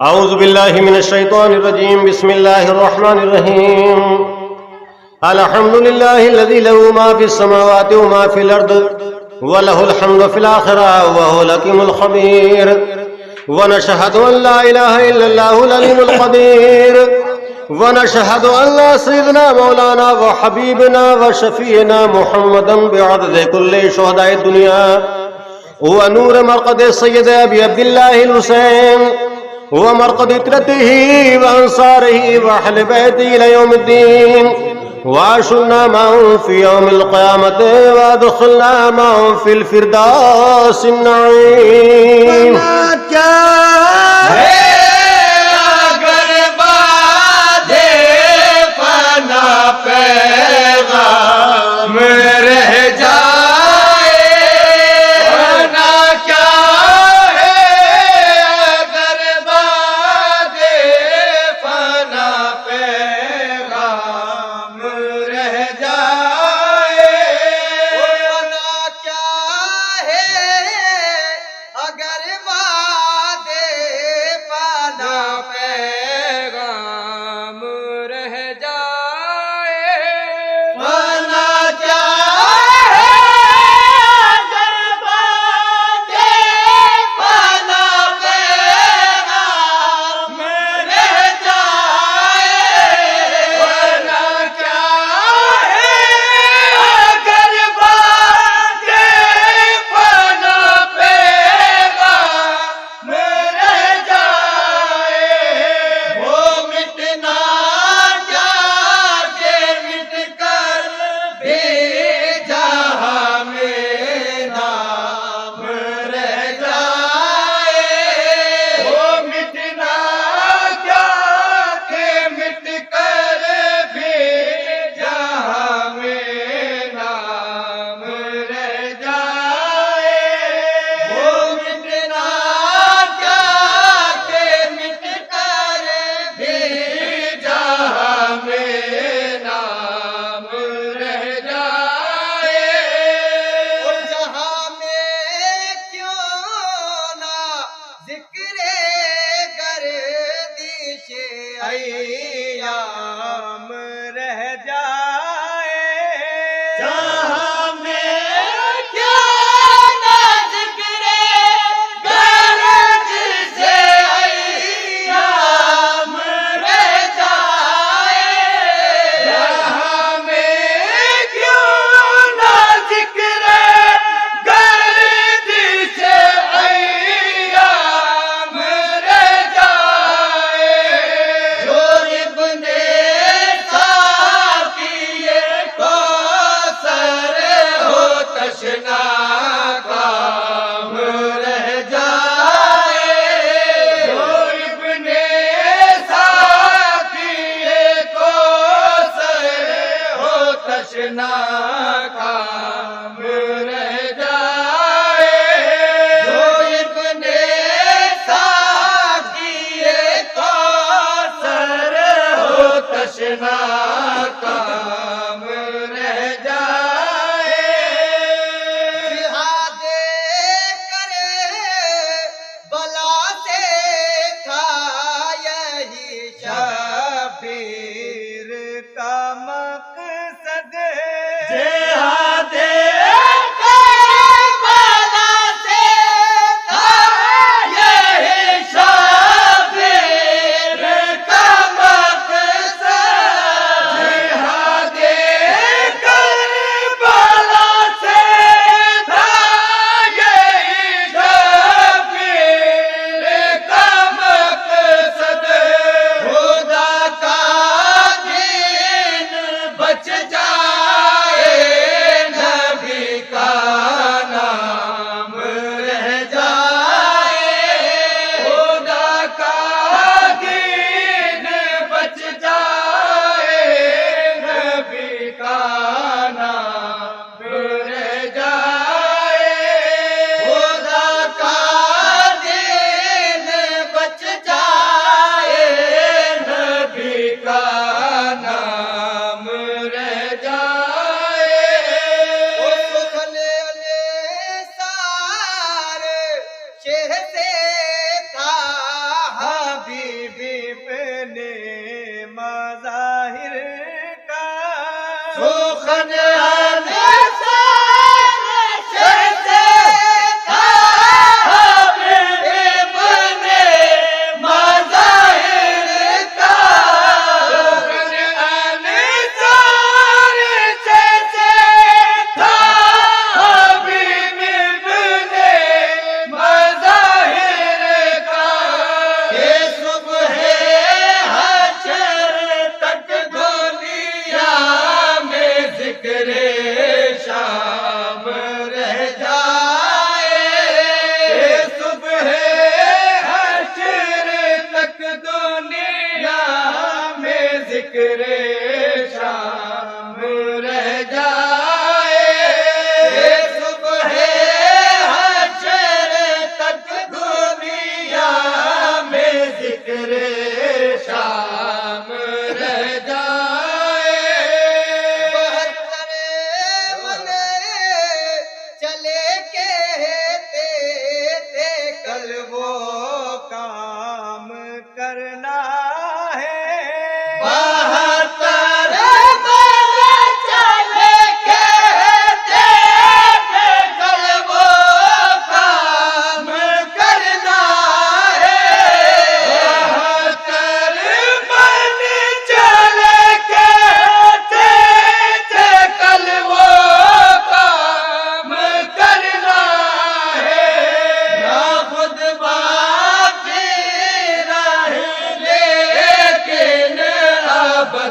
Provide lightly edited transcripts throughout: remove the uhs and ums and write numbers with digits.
अऊज़ु बिल्लाहि मिनश शैतानिर रजीम बिस्मिल्लाहिर रहमानिर रहीम अल्हम्दुलिल्लाहिल्लज़ी लहू मा फिस समावाति व मा फिल अर्द व लहुल हम्दु फिल आखिरह व हुवल हकीमुल खबीर व नशहदु अन ला इलाहा इल्लल्लाहुल अलीमुल कदीर व नशहदु अन्ना सय्यदना मौलाना व हबीबना व शफीना मुहम्मदन बिअदद कुल्ली शुहदाए दुनिया व नूर मरक़द सय्यद अबी अब्दिल्लाहिल हुसैन व मरक़द इतरतिही व अंसारिही व अहले बैतिही इला यौमिद्दीन वाशुलना माहुम फी यौमिल क़यामति व अदख़िलना माहुम फिल फ़िरदौसिन नईम।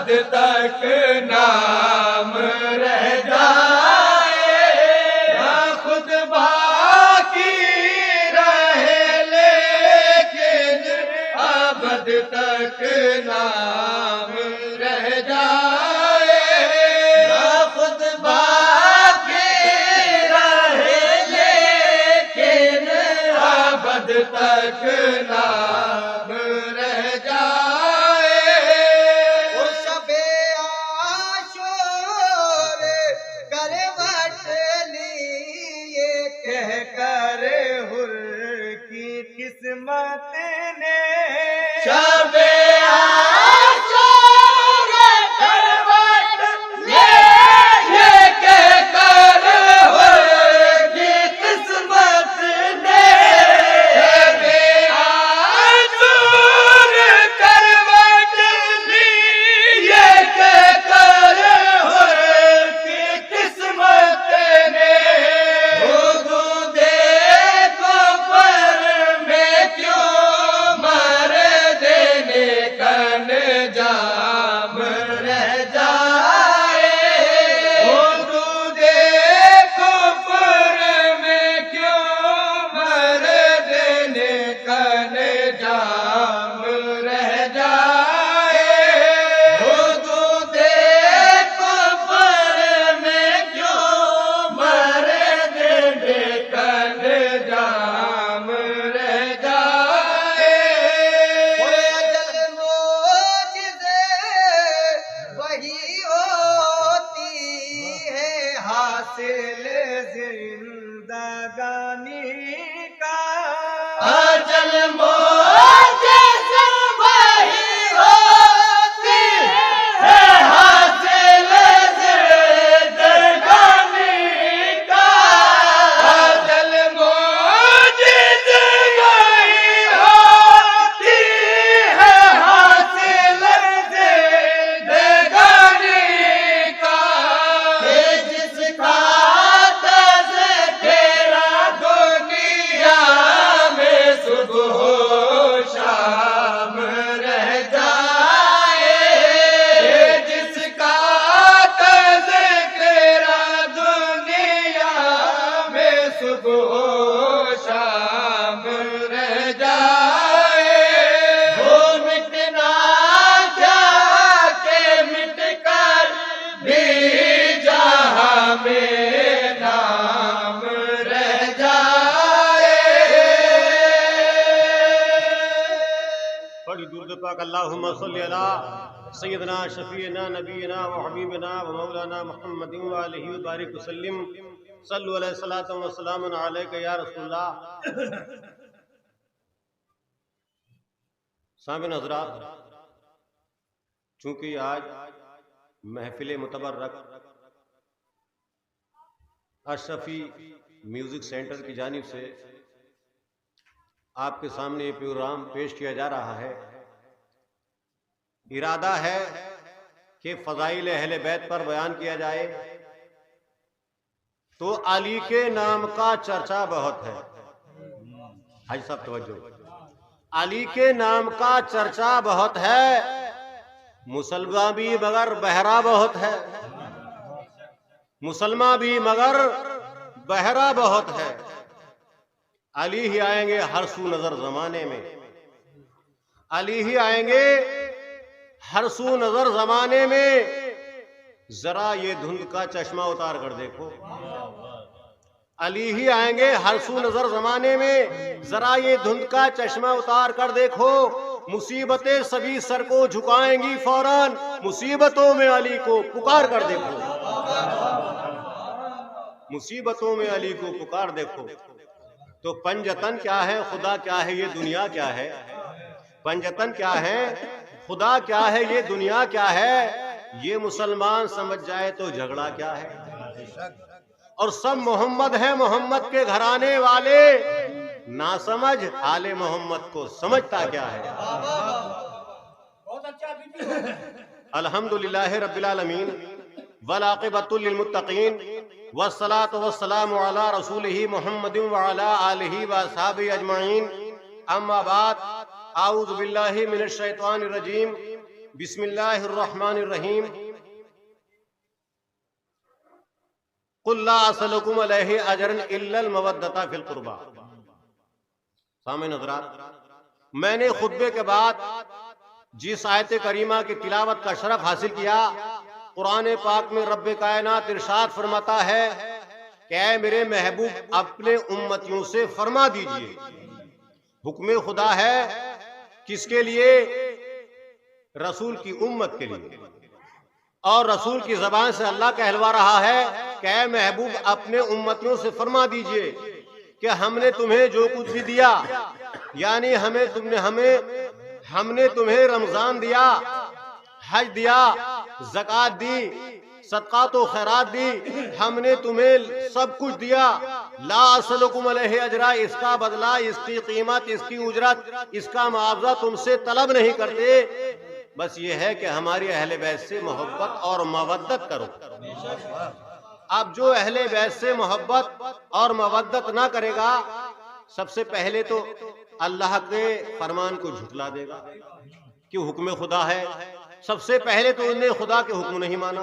अबद तक नाम रह जाए, ना खुद बाकी रहे लेकिन अबद तक नाम रह जाए, ना खुद बाकी रहे लेकिन अबद तक नाम रह जाए। ओ सबे आशोर करवट लिए कह कर हुर की किस्मत ने शबे आशूर करवट ले ये कह कर हुर की किस्मत ने, शबे आशूर करवट ली ये कह कर हुर की किस्मत ने। हुदूदे कुफ्र में क्यों मर देने कन जाम रह जाए, हुदूदे कुफ्र में क्यों मर देने कन जाम रह जाए, हुदूदे कुफ्र में क्यों मर देने कन जाम रह जाए। ओए अजल मोजिज़े वही होती है हासिल जिंदगानी का। अजल मोजिज़े वही होती है हासिल जिंदगानी का। अजल मोजिज़े वही होती है हासिल जिंदगानी का। ये जिसका तज़किरा दुनिया में सुबह शाम रह जाए, ये जिसका तज़किरा दुनिया में सुबह शाम रह जाए, वो मिटना चाह के मिट कर भी जहाँ में नाम रह जाए। बड़ी दूर पाक अल्लाहुम्मा सल्ली अला सय्यदना शफीना नबीना व हबीबना व मौलाना मुहम्मदिन व आलिहि व बारिक वसल्लम सल्लु अलैहि सलातु व सलामुन अलैका या रसूलल्लाह। सामिन हज़रात, चूंकि आज महफिल मुतबर्रक अशरफी म्यूजिक सेंटर की जानिब से आपके सामने ये प्रोग्राम पेश किया जा रहा है, इरादा है कि फ़ज़ाइल अहले बैत पर बयान किया जाए। तो अली के नाम का चर्चा बहुत है। हाजी साहब तवज्जो, अली के नाम का चर्चा बहुत है, मुसलमान भी मगर बहरा बहुत है, मुसलमान भी मगर बहरा बहुत है। अली ही आएंगे हर सू नजर जमाने में, अली ही आएंगे हर सू नजर जमाने में। जरा ये धुंध का चश्मा उतार कर देखो, अली ही आएंगे हर सू नजर जमाने में। जरा ये धुंध का चश्मा उतार कर देखो, मुसीबतें सभी सर को झुकाएंगी फौरन, मुसीबतों में अली को पुकार कर देखो, मुसीबतों में अली को पुकार देखो। तो पंजतन क्या है, खुदा क्या है, ये दुनिया क्या है। पंजतन क्या है, खुदा क्या है, ये दुनिया क्या है। ये मुसलमान समझ जाए तो झगड़ा क्या है। और सब मोहम्मद है, मोहम्मद के घराने वाले, ना समझ आले मोहम्मद को समझता क्या है। अल्हम्दुलिल्लाह रब्बिल आलमीन वल आक़िबतुल लिल मुत्तक़ीन वस्सलातु वस्सलामु अला रसूलिही मुहम्मदिन व अला आलिही व अस्हाबिही अजमईन। अम्मा बाद, आऊज़ु बिल्लाहि मिनश शैतानिर रजीम, बिस्मिल्लाहिर्रहमानिर्रहीम। कुल ला असलकुम अलैहि अजरन इल्लल मवद्दता फिल कुर्बा। सामईन हज़रात, मैंने खुतबे के बाद जिस आयत करीमा की तिलावत का शरफ हासिल किया, कुरान पाक में रब्बे कायनात इरशाद फरमाता है कि ऐ मेरे महबूब अपने उम्मतियों से फरमा दीजिए। हुक्म खुदा है किसके लिए? रसूल की उम्मत के लिए। और रसूल की जबान से अल्लाह कहलवा रहा है कि ऐ महबूब अपने उम्मतियों से फरमा दीजिए कि हमने तुम्हें जो कुछ भी दिया, यानी हमने तुम्हें रमजान दिया, हज दिया, ज़कात दी, सदक़ात व खैरात दी, हमने तुम्हें सब कुछ दिया। ला असलकुम अलैहि अजरा, इसका बदला, इसकी कीमत, इसकी उजरत, इसका मुआवजा तुमसे तलब नहीं करते। बस ये है कि हमारी अहले बैत से मोहब्बत और मवद्दत करो। अब जो अहले बैत से मोहब्बत और मवद्दत ना करेगा, सबसे पहले तो अल्लाह के फरमान को झुठला देगा कि हुक्म खुदा है। सबसे पहले तो उन्हें खुदा के हुक्म नहीं माना।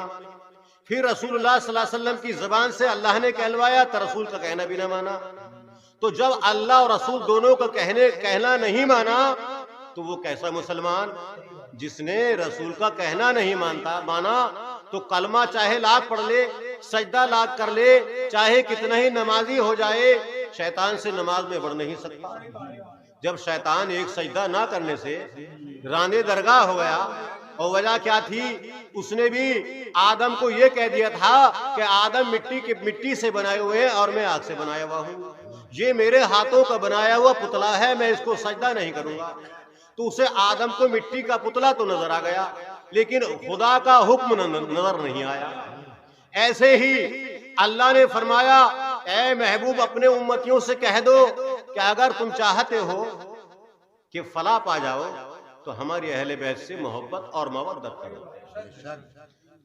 फिर रसूलुल्लाह सल्लल्लाहु अलैहि वसल्लम की जबान से अल्लाह ने कहलवाया तो रसूल का कहना भी ना माना। तो जब अल्लाह और रसूल दोनों का कहना नहीं माना, तो वो कैसा मुसलमान जिसने रसूल का कहना नहीं माना तो कलमा चाहे लाख पढ़ ले, सजदा लाख कर ले, चाहे कितना ही नमाजी हो जाए, शैतान से नमाज में बढ़ नहीं सकता। जब शैतान एक सजदा ना करने से राने दरगाह हो गया, और वजह क्या थी? उसने भी आदम को यह कह दिया था कि आदम मिट्टी से बनाए हुए हैं और मैं आग से बनाया हुआ हूँ, ये मेरे हाथों का बनाया हुआ पुतला है, मैं इसको सजदा नहीं करूंगा। तो उसे आदम को मिट्टी का पुतला तो नजर आ गया, लेकिन खुदा का हुक्म नजर नहीं आया। ऐसे ही अल्लाह ने फरमाया, ऐ महबूब अपने उम्मतियों से कह दो कि अगर तुम चाहते हो कि फला पा जाओ तो हमारी अहले बैत से मोहब्बत और मवद्दत करो।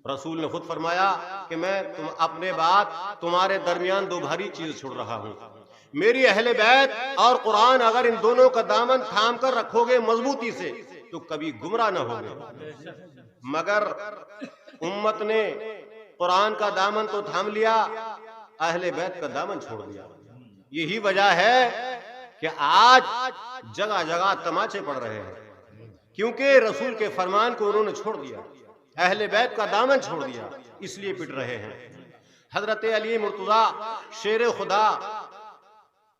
रसूल ने खुद फरमाया कि मैं अपने बाद तुम्हारे दरमियान दो भारी चीज छोड़ रहा हूं, मेरी अहले बैत और कुरान। अगर इन दोनों का दामन थाम कर रखोगे मजबूती से तो कभी गुमराह न होगे। मगर उम्मत ने कुरान का दामन तो थाम लिया, अहले बैत का दामन छोड़ दिया। यही वजह है कि आज जगह जगह तमाचे पड़ रहे हैं, क्योंकि रसूल के फरमान को उन्होंने छोड़ दिया, अहले बैत का दामन छोड़ दिया, इसलिए पिट रहे हैं। हजरत अली मुर्तजा शेर खुदा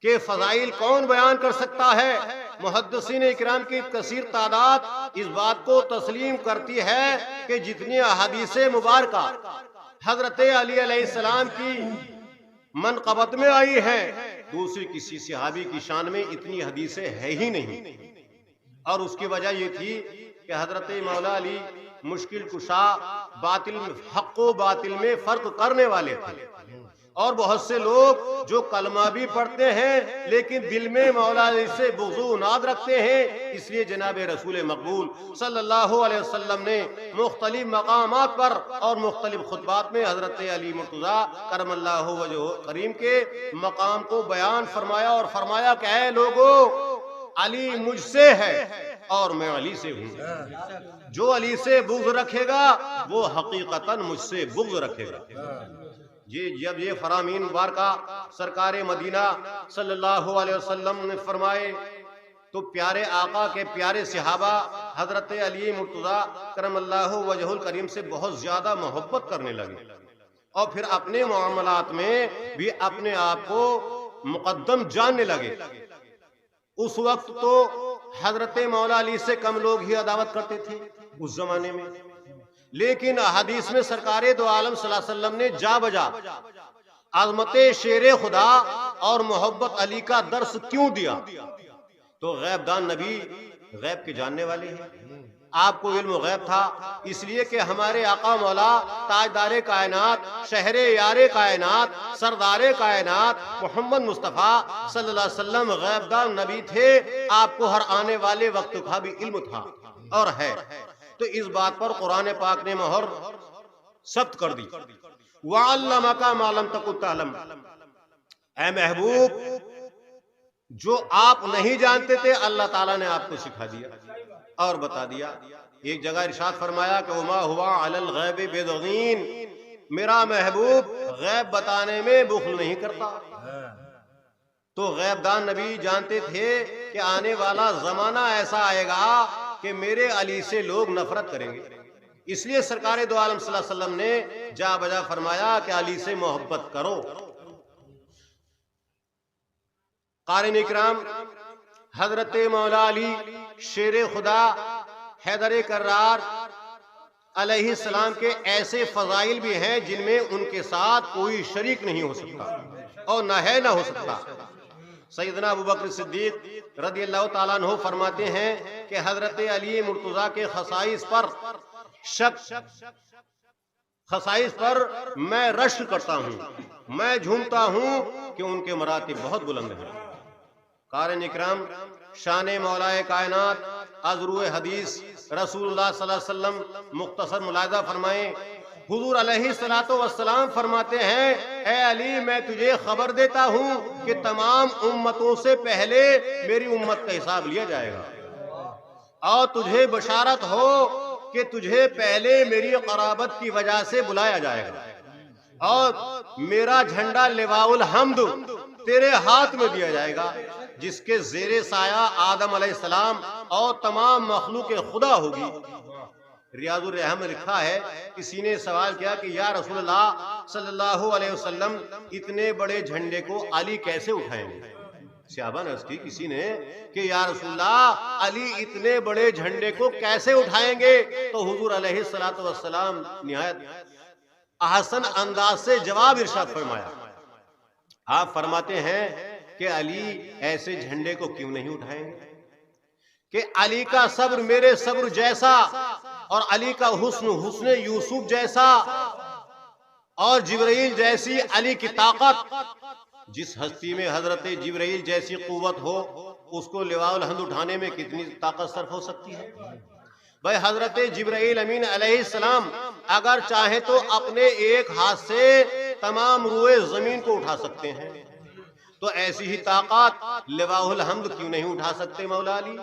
के फजाइल कौन बयान कर सकता है? मुहद्दिसीन इकराम की कसीर तादाद इस बात को तस्लीम करती है कि जितनी हदीसें मुबारका हजरत अली अलैहिस्सलाम की मनक़बत में आई है, दूसरी किसी सहाबी की शान में इतनी हदीसें है ही नहीं। और उसकी वजह ये थी कि हजरत मौला अली मुश्किल कुशा, हक़ व बातिल में फर्क करने वाले थे। और बहुत से लोग जो कलमा भी पढ़ते हैं लेकिन दिल में मौला अली से बुग़्ज़ नाद रखते हैं, इसलिए जनाब रसूल मकबूल सल्लल्लाहु अलैहि वसल्लम ने मुख्तलिफ मकामात पर और मुख्तलिफ खुतबात में हजरत अली मुर्तज़ा करमल्लाहु वजहु करीम के मकाम को बयान फरमाया और फरमाया कि ऐ लोगों, अली मुझसे है और मैं अली से हूँ। जो अली से बुग़्ज़ रखेगा वो हकीकतन मुझसे बुग़्ज़ रखेगा। जब ये फरामीन मुबारका सरकार मदीना सल्लल्लाहु अलैहि वसल्लम ने फरमाए तो प्यारे आका के प्यारे सहाबा हजरत अली मुर्तज़ा करमल्लाहु वजहुल करीम से बहुत ज्यादा मोहब्बत करने लगे और फिर अपने मामलात में भी अपने आप को मुकद्दम जानने लगे। उस वक्त तो हजरत मौला अली से कम लोग ही अदावत करते थे उस जमाने में, लेकिन हदीस में सरकारे दो आलम सल्लल्लाहु अलैहि वसल्लम ने जा बजा अज़मत शेर खुदा और मोहब्बत अली का दर्स क्यों दिया? तो गैबदान नबी गैब के जानने वाले हैं, आपको इल्म गैब था, इसलिए कि हमारे आका मौला ताजदारे कायनात, शहरे यारे कायनात, सरदारे कायनात मोहम्मद मुस्तफ़ा सल्लल्लाहु अलैहि वसल्लम गैबदान नबी थे। आपको हर आने वाले वक्त का भी इल्म था और है। तो इस बात पर कुरान पाक ने मोहर सख्त कर दी, वअल्लमका मा लम तकुन तअलम। ऐ महबूब, जो आप नहीं जानते थे अल्लाह ताला ने आपको सिखा दिया। और बता दिया। एक जगह इरशाद फरमाया कि वमा हुआ अलल गैब बिदगीन, मेरा महबूब गैब बताने में बुख्ल नहीं करता। तो गैबदान नबी जानते थे कि आने वाला जमाना ऐसा आएगा कि मेरे अली से लोग नफरत करेंगे। इसलिए सरकार दो आलम सल्लल्लाहु अलैहि वसल्लम ने जा बजा फरमाया कि अली से मोहब्बत करो। क़ारिन इकराम, हजरत मौला अली शेर खुदा हैदर कर्रार अलैहिस्सलाम के ऐसे फजाइल भी हैं जिनमें उनके साथ कोई शरीक नहीं हो सकता और न है न हो सकता। सैयदना अबू बकर सिद्दीक रदियल्लाहु ताला अन्हु फरमाते हैं कि हजरत अली मुर्तजा के खसाइस पर मैं रश्क करता हूँ, मैं झूमता हूँ कि उनके मरातिब बहुत बुलंद हैं। क़ारिन इकराम, शान मौलाए कायनात अज़रूए हदीस रसूलुल्लाह सल्लल्लाहु अलैहि वसल्लम मुख्तसर मुलाहिज़ा फरमाएं। हुजूर अलैहिस्सलातु वस्सलाम फरमाते हैं, ए अली मैं तुझे खबर देता हूँ कि तमाम उम्मतों से पहले मेरी उम्मत का हिसाब लिया जाएगा और तुझे बशारत हो कि तुझे पहले मेरी क़राबत की वजह से बुलाया जाएगा और मेरा झंडा लिवाउल हम्द तेरे हाथ में दिया जाएगा, जिसके ज़ेरे साया आदम अलैहिस्सलाम और तमाम मखलूक खुदा होगी। रियाजुर रहम में लिखा है, किसी ने सवाल किया कि या रसूलल्लाह सल्लल्लाहु अलैहि वसल्लम इतने बड़े झंडे को अली कैसे उठाएंगे? सहाबा ने अर्ज़ की किसी ने कि या रसूलल्लाह अली इतने बड़े झंडे को कैसे उठाएंगे? तो हुजूर अलैहिस्सलातु वस्सलाम निहायत अहसन अंदाज से जवाब इरशाद फरमाया। आप फरमाते हैं कि अली ऐसे झंडे को क्यों नहीं उठाएंगे कि अली का सब्र मेरे सब्र जैसा और अली का हुस्न हुस्न यूसुफ जैसा और जिब्राइल जैसी अली की ताकत, जिस हस्ती में हजरत जिब्राइल जैसी कुव्वत हो उसको लिवाउल हम्द उठाने में कितनी ताकत सर्फ हो सकती है? भाई हजरत जिब्राइल अमीन अलैहिस्सलाम अगर चाहे तो अपने एक हाथ से तमाम रूए जमीन को उठा सकते हैं, तो ऐसी ही ताकत लिवाउल हम्द क्यों नहीं उठा सकते मौला अली?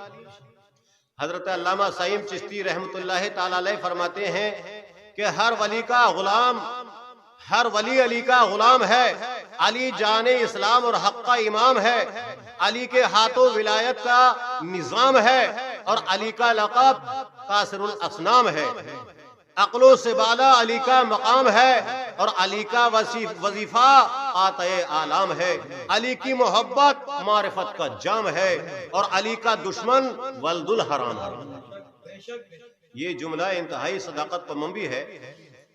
हजरत अल्लामा सईम चिश्ती रहमतुल्लाह ताला अलैह फरमाते हैं कि हर वली अली का गुलाम है। अली जाने इस्लाम और हक का इमाम है। अली के हाथों विलायत का निजाम है और अली का लक़ब कासिरुल असनाम है। अक्लों से बाला अली का मकाम है और अली का वजीफा आते आलाम है। अली की मोहब्बत मारिफत का जाम है और अली का दुश्मन वल्दुल हराम है। ये जुमला इंतहाई सदाकत पर मबनी है।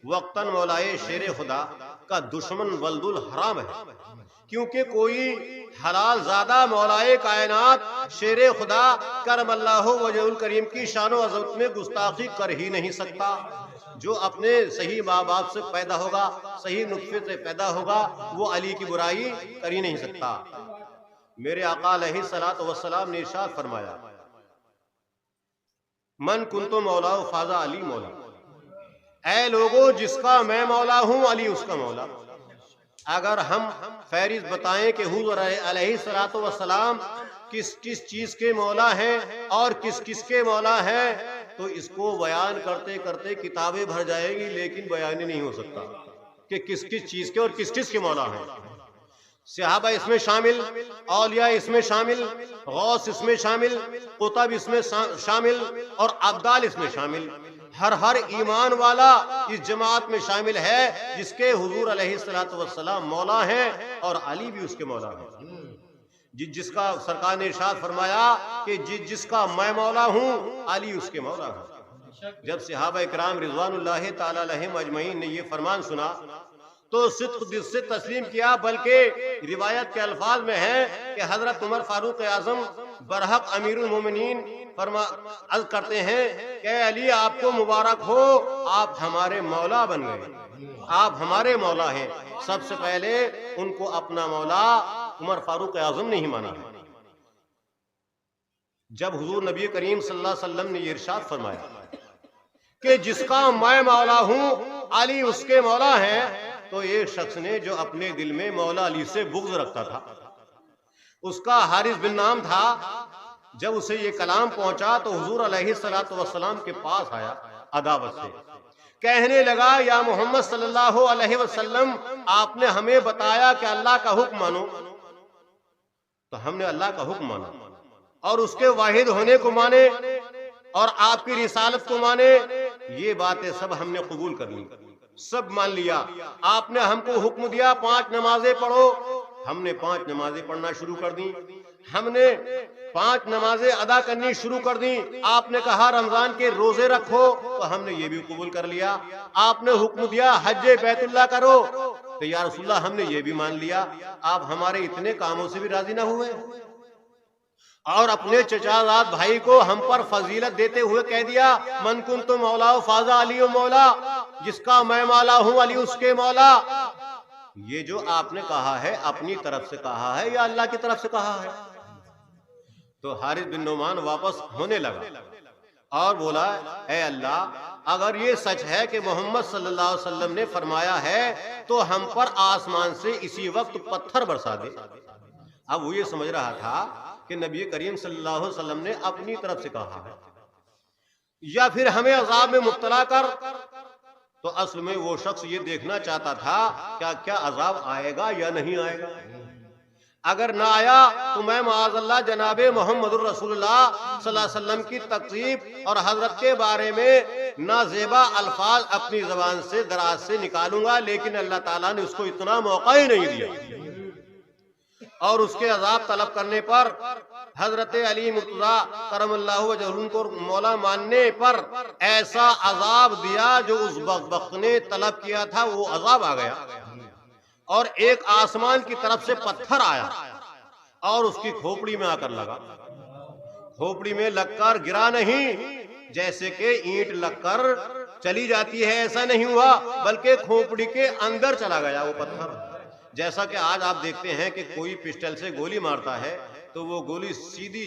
वक्तन मौलाए शेर खुदा का दुश्मन वल्दुल हराम है, क्योंकि कोई हलाल ज़ादा मौलाए कायनात शेर खुदा करमल्लाहु वजहुल करीम की शान व अज़मत में गुस्ताखी कर ही नहीं सकता। जो अपने सही माँ बाप से पैदा होगा, सही नुत्फे से पैदा होगा, वो अली की बुराई कर ही नहीं सकता। मेरे आका अलैहिस्सलातु वस्सलाम ने इरशाद फरमाया, मन कुंतु मौला फाजा अली मौला। ऐ लोगों, जिसका मैं मौला हूँ अली उसका मौला। अगर हम फहरिस्त बताएं कि हुजूर अलैहिस्सलातु वस्सलाम किस किस चीज के मौला हैं और किस किस के मौला हैं, तो इसको बयान करते करते किताबें भर जाएगी, लेकिन बयान ही नहीं हो सकता कि किस किस चीज के और किस किस के मौला हैं। सहाबा इसमें शामिल, औलिया इसमें शामिल, गौस इसमें शामिल, कुतब इसमें शामिल और अब्दाल इसमें शामिल। हर ईमान वाला इस जमात में शामिल है जिसके हुजूर अलैहिस्सलातु वस्सलाम मौला हैं और अली भी उसके मौला हैं। जिसका सरकार ने इरशाद फरमाया कि जिसका मैं मौला हूँ अली उसके मौला है। जब सहाबा इकराम रिज़वानुल्लाहि ताला अलैहिम अजमईन ने ये फरमान सुना तो सिद्क़ दिल से तस्लीम किया, बल्कि रिवायत के अल्फाज में है कि हजरत उमर फारूक आज़म बरहक अमीरुल मोमिनीन अर्ज करते हैं कि अली आपको मुबारक हो, आप हमारे मौला बन गए, आप हमारे मौला हैं। सबसे पहले उनको अपना मौला उमर फारूक आज़म ने ही माना। जब हुजूर नबी करीम सल्लल्लाहु अलैहि वसल्लम ने ये इरशाद फरमाया कि जिसका मैं मौला हूँ अली उसके मौला हैं, तो एक शख्स ने जो अपने दिल में मौला अली से बुग़्ज़ रखता था, उसका हारिस बिन नाम था, जब उसे ये कलाम पहुंचा तो हुजूर अलैहिस्सलातु वस्सलाम के पास आया अदावत से, कहने लगा, या मोहम्मद सल्लल्लाहु अलैहि वसल्लम, आपने हमें बताया कि अल्लाह का हुक्म मानो, तो हमने अल्लाह का हुक्म माना और उसके वाहिद होने को माने और आपकी रिसालत को माने। ये बातें सब हमने कबूल कर ली, सब मान लिया। आपने हमको हुक्म दिया 5 नमाजें पढ़ो, हमने 5 नमाजें पढ़ना शुरू कर दी। हमने 5 नमाजें अदा करनी शुरू कर दी। आपने कहा रमजान के रोजे रखो, तो हमने ये भी कबूल कर लिया। आपने हुक्म दिया हज्जे बैतुल्लाह करो, तो या रसूलल्लाह हमने ये भी मान लिया। आप हमारे इतने कामों से भी राजी ना हुए और अपने चचाजाद भाई को हम पर फजीलत देते हुए कह दिया, मन कुन्तु मौला फाजा अली मौला, जिसका मैं मौला हूं अली उसके मौला। ये जो आपने कहा है अपनी तरफ से कहा है या अल्लाह की तरफ से कहा है? तो हारिस बिन नुमान वापस होने लगा और बोला, ऐ अल्लाह, अगर ये सच है कि मोहम्मद सल्लल्लाहु अलैहि वसल्लम ने फरमाया है तो हम पर आसमान से इसी वक्त पत्थर बरसा दे। अब वो ये समझ रहा था कि नबी करीम सल्लल्लाहु अलैहि वसल्लम ने अपनी तरफ से कहा है या फिर हमें अजाब में मुब्तला कर। तो असल में वो शख्स ये देखना चाहता था क्या क्या अजाब आएगा या नहीं आएगा। अगर ना आया तो मैं माअज़ल्लाह जनाबे मोहम्मदुर रसूलुल्लाह सल्लल्लाहु अलैहि वसल्लम की तकरीब और हजरत के बारे में नाजेबा अल्फाज अपनी जबान से दराज से निकालूंगा, लेकिन अल्लाह ताला ने उसको इतना मौका ही नहीं दिया और उसके अजाब तलब करने पर हजरत अली मुर्तज़ा करमल्लाहु वजहहु को मौला मानने पर ऐसा अजाब दिया जो उस बख्त ने तलब किया था वो अजाब आ गया और एक आसमान की तरफ से पत्थर आया और उसकी खोपड़ी में आकर लगा। खोपड़ी में लगकर गिरा नहीं, जैसे कि ईंट लगकर चली जाती है ऐसा नहीं हुआ, बल्कि खोपड़ी के अंदर चला गया वो पत्थर। जैसा कि आज आप देखते हैं कि कोई पिस्टल से गोली मारता है तो वो गोली सीधी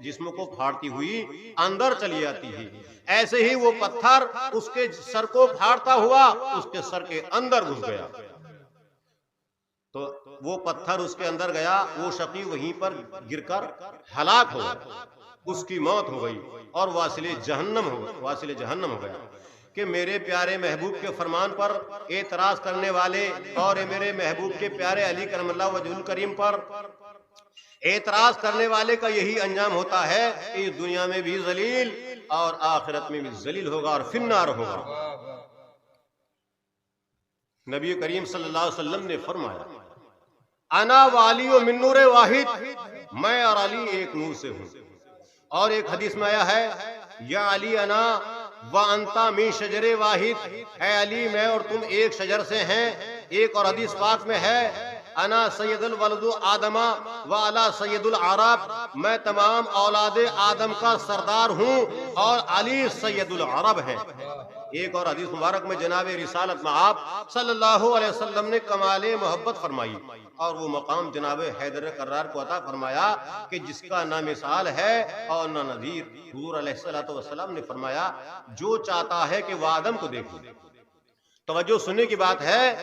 जिस्म को फाड़ती हुई अंदर चली जाती है, ऐसे ही वो पत्थर उसके सर को फाड़ता हुआ उसके सर के अंदर घुस गया। तो वो पत्थर उसके अंदर गया, वो शकी वहीं पर गिरकर हलाक हो गया, उसकी मौत हो गई और वासिले जहन्नम हो गया। कि मेरे प्यारे महबूब के फरमान पर एतराज करने वाले और मेरे महबूब के प्यारे अली करमल्लाहु वजहुल करीम पर एतराज करने वाले का यही अंजाम होता है कि इस दुनिया में भी जलील और आखिरत में भी जलील होगा और फिन्नार होगा। नबी करीम सल्लल्लाहु अलैहि वसल्लम ने फरमाया, अना वाली व मिन नूर वाहिद, मैं और अली एक नूर से हूं। और एक हदीस में आया है, या अली अना व अंता मी शजरे वाहिद, है अली मैं और तुम एक शजर से हैं। एक और हदीस पाक में है, अना सैयदुल वलदु आदमा व अला सैयदुल अरब, मैं तमाम औलाद आदम का सरदार हूँ और अली सैयदुल अरब है। एक और हदीस मुबारक में जनाब रिसालत में आप सल्लल्लाहु अलैहि वसल्लम ने कमाले मोहब्बत फरमाई और वो मकाम जनाब हैदर कर्रार को अता फरमाया कि जिसका ना मिसाल है और ना नज़ीर। हुजूर अलैहिस्सलातु वस्सलाम ने फरमाया, जो चाहता है कि वह आदम को देख ले। तवज्जो सुनने की बात है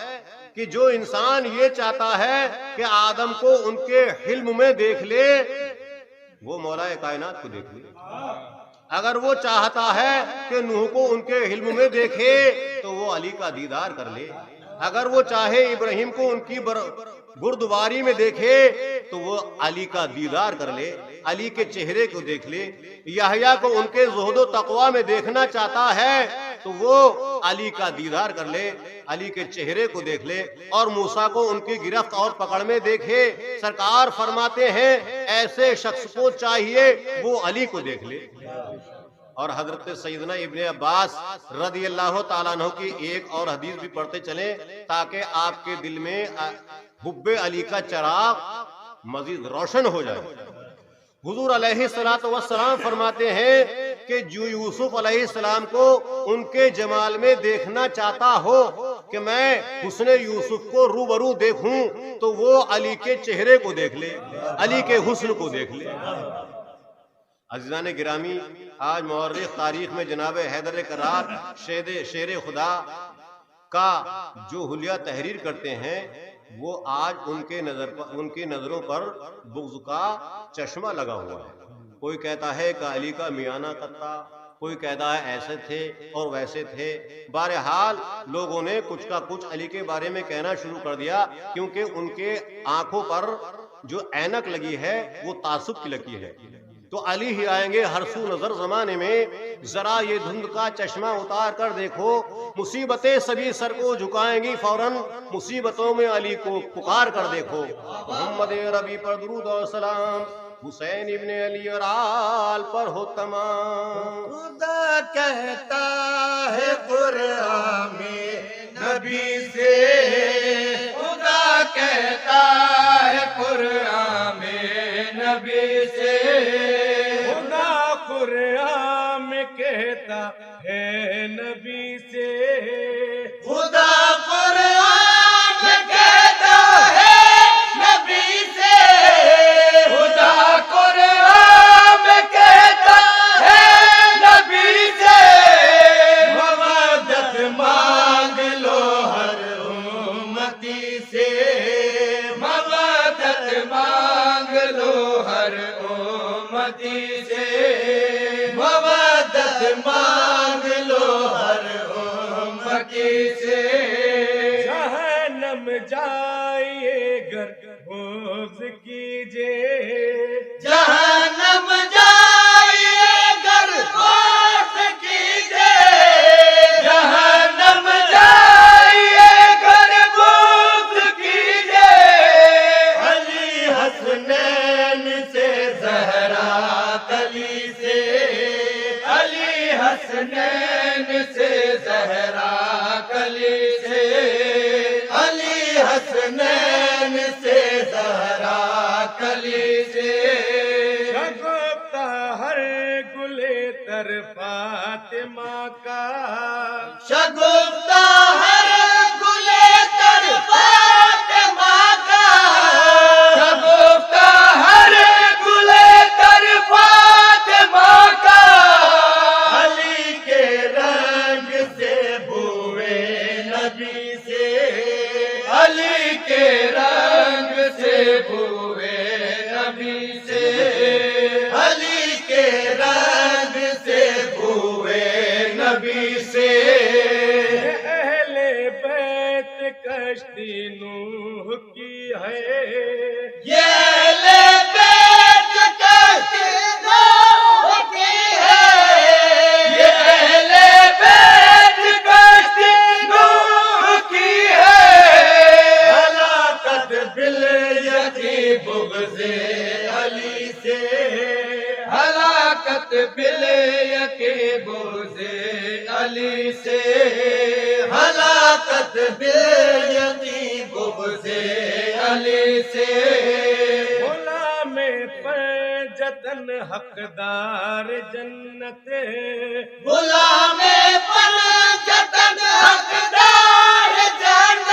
कि जो इंसान ये चाहता है कि आदम को उनके हिल्म में देख ले, वो मौलाए कायनात को देख ले। अगर वो चाहता है कि नूह को उनके हिल्म में देखे तो वो अली का दीदार कर ले। अगर वो चाहे इब्राहिम को उनकी गुरुद्वारी में देखे तो वो अली का दीदार कर ले, अली के चेहरे को देख ले। यहया को उनके ज़ुहद तक़वा में देखना चाहता है तो वो अली का दीदार कर ले, अली के चेहरे को देख ले। और मूसा को उनकी गिरफ्त और पकड़ में देखे। सरकार फरमाते हैं ऐसे शख्स को चाहिए वो अली को देख ले। और हजरत सैयदना इब्ने अब्बास रदियल्लाहु ताला अन्हु की एक और हदीस भी पढ़ते चले ताकि आपके दिल में हुब्बे अली का चिराग मजीद रोशन हो जाए। हुजूर अलैहिस्सलातु वस्सलाम फरमाते हैं कि जो यूसुफ अलैहिस्सलाम को उनके जमाल में देखना चाहता हो कि मैं हुस्ने यूसुफ को रूबरू देखूं तो वो अली के चेहरे को देख ले, अली के हुस्न को देख ले। अज़ीज़ान गिरामी, आज मौर्रिख तारीख में जनाब हैदर कर्रार शेर खुदा का जो हुलिया तहरीर करते हैं वो आज उनके नजरों पर बुग़्ज़ का चश्मा लगा हुआ है। कोई कहता है कि अली का मियाना कत्ता, कोई कहता है ऐसे थे और वैसे थे। बहरहाल लोगों ने कुछ का कुछ अली के बारे में कहना शुरू कर दिया, क्योंकि उनके आंखों पर जो ऐनक लगी है वो तासुब की लगी है। तो अली ही आएंगे हर सू नजर जमाने में। जरा ये धुंध का चश्मा उतार कर देखो, मुसीबतें सभी सर को झुकाएंगी फौरन, मुसीबतों में अली को पुकार कर देखो। मोहम्मद रबी पर दुरूद और सलाम, हुसैन इब्ने अली और आल पर हो तमाम। खुदा कहता है कुरान में नबी से, खुदा कहता है कुरान में नबी से, खुदा कुरान में कहता है नबी से, खुदा कुरान में कहता है नबी से, खुदा कुरान में कहता है नबी से, मदद मांग लो हर उम्मती से, मदद मांग लो हर उम्मती से, मदद मांग लो हर उम्मती से। जहन्नम जाइए गर खोज कीजिए, जहन्नम जाइए गर खोज कीजिए, जहन्नम जाइए गर खोज कीजिए, अली हसनैन से ज़हरा कली से, अली हसनैन से ज़हरा कली से, अली हसनैन से ज़हरा कली से, शगुफ्ता हर गुले तर फातिमा का, शगुफ्ता हर गुले तर फातिमा का, शगुफ्ता हर गुले तर फातिमा का, अली के रंग से बुए नबी से, अली के रंग से बुए नबी से, अली के रंग से बुए नबी से, अहले बैत कश्ती नूह की है, ये अहले बैत कश्ती नूह की है, ये अहले बैत कश्ती नूह की है, हलाकत बिल यकी बुग़्ज़े अली से, हलाकत बिल यकी बुग़्ज़े अली से, हलाकत बिल यकी बुग़्ज़े अली से, गुलाम पर जतन हकदार जन्नत, गुलाम पर जतन हकदार जन्नत,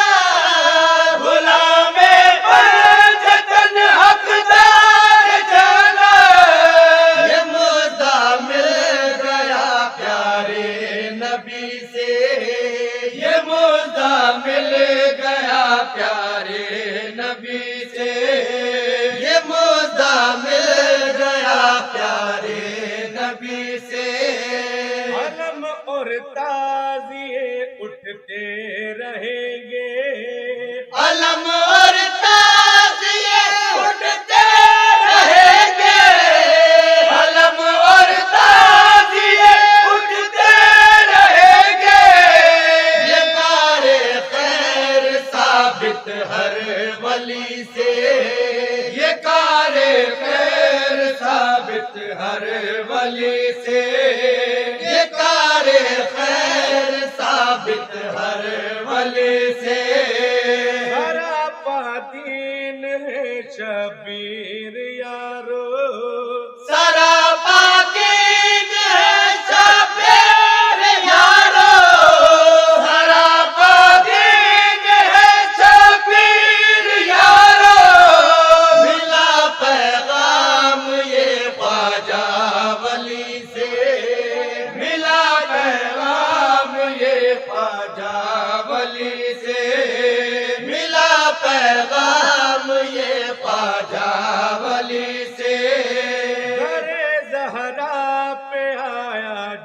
गुलाम पर जतन हकदार जन्नत, ये मुद्दा मिल गया प्यारे नबी से, ये मुद्दा मिल गया प्यारे नबी से, ये मुद्दा मिल गया प्यारे नबी से, अलम और ताज़िए उठते रहेंगे, अलम और ताज़िए उठते रहेंगे, अलम और ताज़िए उठते रहेंगे, ये कारे खैर साबित हर वली से, ये कारे खैर साबित हर वली से, ये कारे खैर साबित हर वली से,